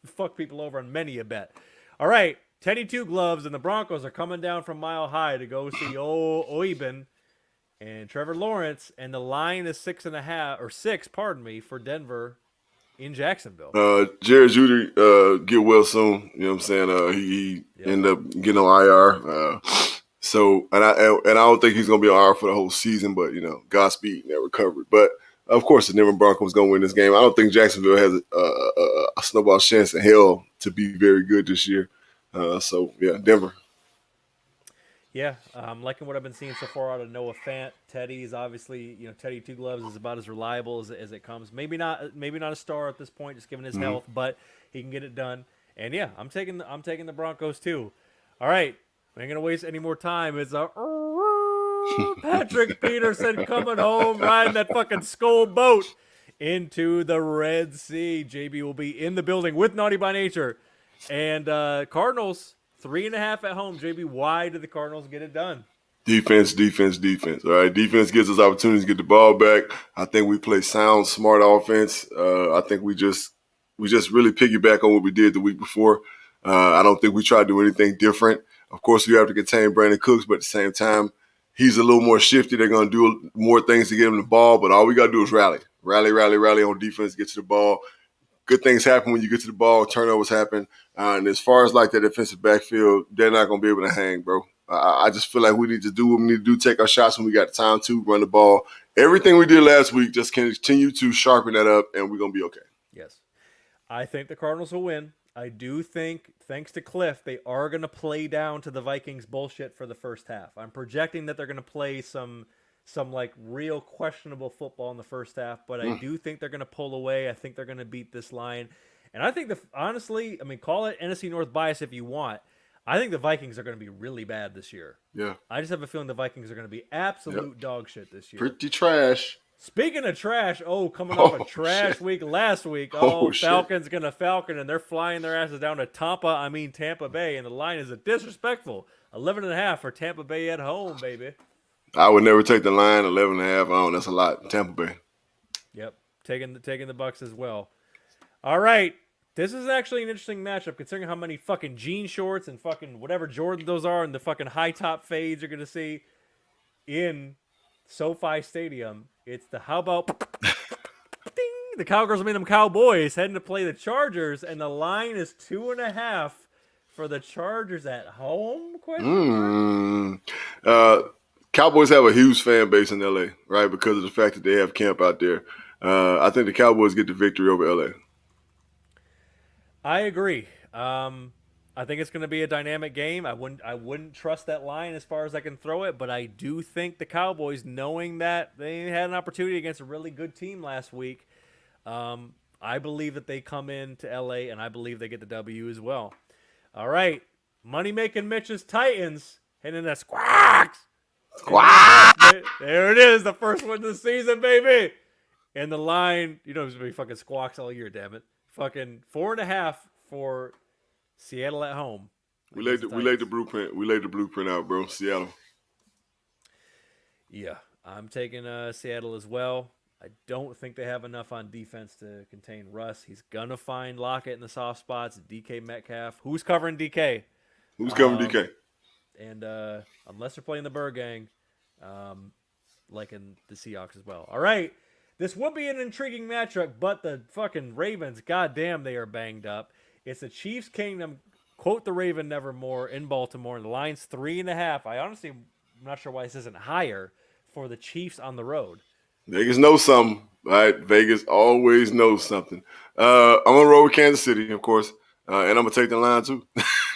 Fuck people over on many a bet. All right, Teddy Two Gloves and the Broncos are coming down from Mile High to go see Oibin and Trevor Lawrence, and the line is 6.5 or 6, pardon me, for Denver in Jacksonville. Jared Judy get well soon. You know what I'm saying? He ended up getting on IR. So I don't think he's gonna be on IR for the whole season, but Godspeed in that recovery. But of course, the Denver Broncos gonna win this game. I don't think Jacksonville has a snowball chance in hell to be very good this year. So yeah, Denver. Yeah, I'm liking what I've been seeing so far out of Noah Fant. Teddy is obviously, Teddy Two Gloves is about as reliable as it comes. Maybe not a star at this point, just given his health, but he can get it done. And yeah, I'm taking the Broncos too. All right, we ain't gonna waste any more time. It's Patrick Peterson coming home, riding that fucking skull boat into the Red Sea. JB will be in the building with Naughty by Nature, and Cardinals. 3.5 at home. JB, why did the Cardinals get it done? Defense. All right, defense gives us opportunities to get the ball back. I think we play sound, smart offense. I think we just really piggyback on what we did the week before. I don't think we try to do anything different. Of course, we have to contain Brandon Cooks, but at the same time, he's a little more shifty. They're going to do more things to get him the ball, but all we got to do is rally on defense, get to the ball. Good things happen when you get to the ball. Turnovers happen. And as far as like that defensive backfield, they're not going to be able to hang, bro. I just feel like we need to do what we need to do, take our shots when we got time to, run the ball. Everything we did last week, just continue to sharpen that up, and we're going to be okay. Yes. I think the Cardinals will win. I do think, thanks to Cliff, they are going to play down to the Vikings bullshit for the first half. I'm projecting that they're going to play some like real questionable football in the first half, but I do think they're going to pull away. I think they're going to beat this line. And I think honestly, I mean, call it NFC North bias if you want. I think the Vikings are going to be really bad this year. Yeah. I just have a feeling the Vikings are going to be absolute dog shit this year. Pretty trash. Speaking of trash, coming off a trash week last week. Falcons going to Falcon, and they're flying their asses down to Tampa Bay, and the line is disrespectful. 11.5 for Tampa Bay at home, baby. I would never take the line, 11.5. That's a lot. Tampa Bay. Yep, taking the Bucks as well. All right, this is actually an interesting matchup considering how many fucking jean shorts and fucking whatever Jordan those are and the fucking high top fades you're gonna see in SoFi Stadium. It's the the Cowgirls, them Cowboys heading to play the Chargers, and the line is 2.5 for the Chargers at home. Cowboys have a huge fan base in LA, right? Because of the fact that they have camp out there. I think the Cowboys get the victory over LA. I agree. I think it's going to be a dynamic game. I wouldn't trust that line as far as I can throw it, but I do think the Cowboys, knowing that they had an opportunity against a really good team last week, I believe that they come into LA, and I believe they get the W as well. All right, money-making Mitch's Titans hitting the Squawks. Squawk! There it is, the first one of the season, baby. And the line, it's going to be fucking Squawks all year, damn it. Fucking 4.5 for Seattle at home. We laid the blueprint. We laid the blueprint out, bro. Seattle. Yeah, I'm taking Seattle as well. I don't think they have enough on defense to contain Russ. He's gonna find Lockett in the soft spots. DK Metcalf. Who's covering DK? Who's covering DK? And unless they're playing the Bird Gang, like in the Seahawks as well. All right, this would be an intriguing matchup, but the fucking Ravens, goddamn, they are banged up. It's the Chiefs Kingdom, quote the Raven nevermore, in Baltimore. And the line's 3.5. I honestly am not sure why this isn't higher for the Chiefs on the road. Vegas knows something, right? Vegas always knows something. I'm going to roll with Kansas City, of course, and I'm going to take the line too.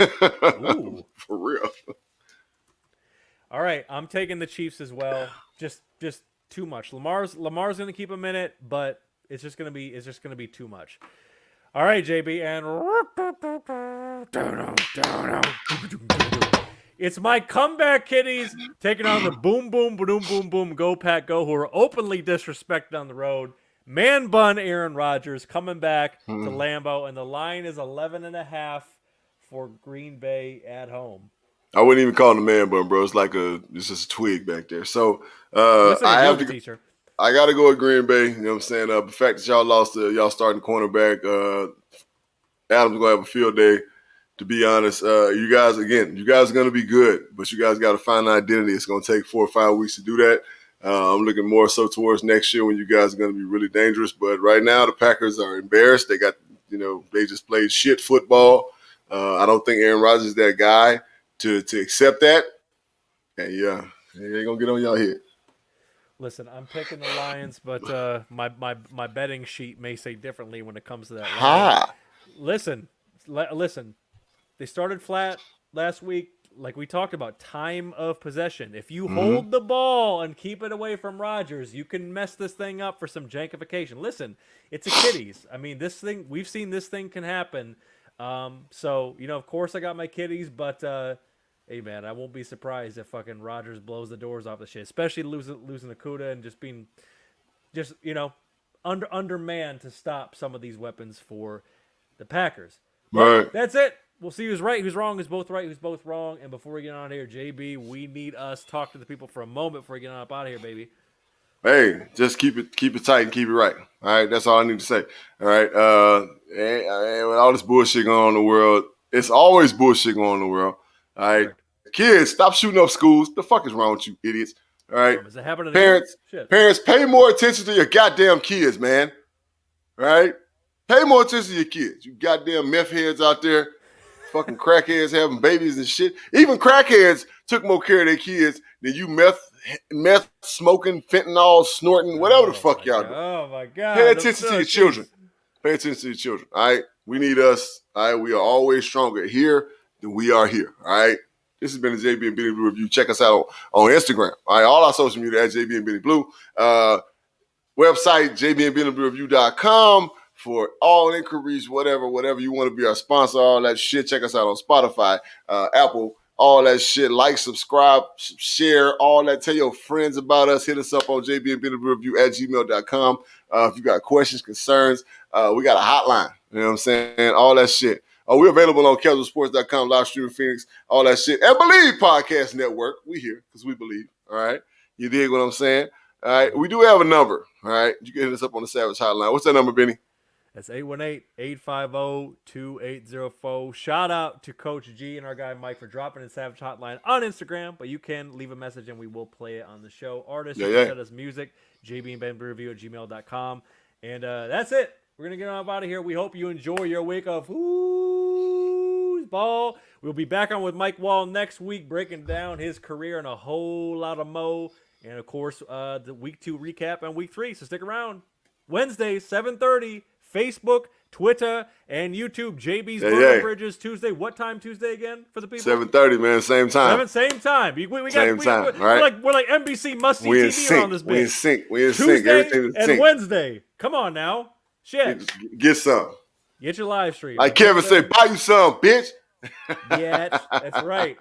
Ooh. For real. All right, I'm taking the Chiefs as well. Just too much. Lamar's going to keep him in it, but it's just going to be too much. All right, JB, and it's my comeback kiddies taking on the boom, boom, boom, boom, boom, go Pack, go, who are openly disrespected on the road. Man bun Aaron Rodgers coming back to Hmm. Lambeau, and the line is 11.5 for Green Bay at home. I wouldn't even call it a man bun, bro. It's just a twig back there. So Looks like I a have yoga to. teacher. I got to go with Green Bay. You know what I'm saying? The fact that y'all lost y'all starting cornerback, Adams gonna have a field day. To be honest, you guys are gonna be good, but you guys got to find an identity. It's gonna take 4 or 5 weeks to do that. I'm looking more so towards next year when you guys are gonna be really dangerous. But right now, the Packers are embarrassed. They got, they just played shit football. I don't think Aaron Rodgers is that guy to accept that. And yeah, they ain't gonna get on y'all head. Listen, I'm picking the Lions, but my betting sheet may say differently when it comes to that line. Ha! Listen, listen. They started flat last week, like we talked about. Time of possession. If you Mm-hmm. hold the ball and keep it away from Rodgers, you can mess this thing up for some jankification. Listen, it's a kiddies. I mean, this thing we've seen this thing can happen. So of course I got my kiddies, but hey man, I won't be surprised if fucking Rodgers blows the doors off the shit, especially losing Akuda and just being undermanned to stop some of these weapons for the Packers. Right. But that's it. We'll see who's right, who's wrong, who's both right, who's both wrong. And before we get on here, JB, we need us talk to the people for a moment before we get on up out of here, baby. Hey, just keep it tight and keep it right. All right, that's all I need to say. All right, and with all this bullshit going on in the world, it's always bullshit going on in the world. All right, Correct. kids, stop shooting up schools. The fuck is wrong with you, idiots? All right, Is it happening parents, again? Shit. parents, pay more attention to your goddamn kids, man. All right, pay more attention to your kids. You goddamn meth heads out there, fucking crackheads having babies and shit. Even crackheads took more care of their kids than you meth smoking, fentanyl snorting, whatever the fuck y'all do. Oh my god. Pay attention to your children. Pay attention to your children. All right. We need us. All right. We are always stronger here than we are here. All right. This has been the JB and Benny Blue Review. Check us out on Instagram. All right. All our social media at JB and Benny Blue. Website, jbandbennybluereview.com for all inquiries, whatever you want to be our sponsor, all that shit. Check us out on Spotify, Apple, all that shit. Like, subscribe, share, all that. Tell your friends about us. Hit us up on jbandbennybluereview@gmail.com. If you got questions, concerns, we got a hotline. You know what I'm saying? All that shit. We're available on casualsports.com, live streaming Phoenix, all that shit. And Believe Podcast Network. We here because we believe. All right. You dig what I'm saying? All right. We do have a number. All right. You can hit us up on the Savage Hotline. What's that number, Benny? That's 818-850-2804. Shout out to Coach G and our guy Mike for dropping in Savage Hotline on Instagram, but you can leave a message and we will play it on the show. Artists, you can send us music, jbandbennybluereview@gmail.com. And that's it. We're going to get on out of here. We hope you enjoy your week of foosball. We'll be back on with Mike Wall next week, breaking down his career and a whole lot of mo. And, of course, the Week 2 recap and Week 3. So stick around. Wednesday, 7:30. Facebook, Twitter, and YouTube. JB's Burger Bridges Tuesday. What time Tuesday again for the people? 7:30, man. Same time. Same time. We got, same time. Right? We're like NBC must see we TV around this bitch. We in sync. Tuesday Everything in and sync. Wednesday. Come on now. Shit. Get some. Get your live stream. Like Kevin said, buy you some, bitch. Yeah, that's right.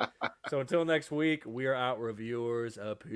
So until next week, we are out, reviewers. Peace.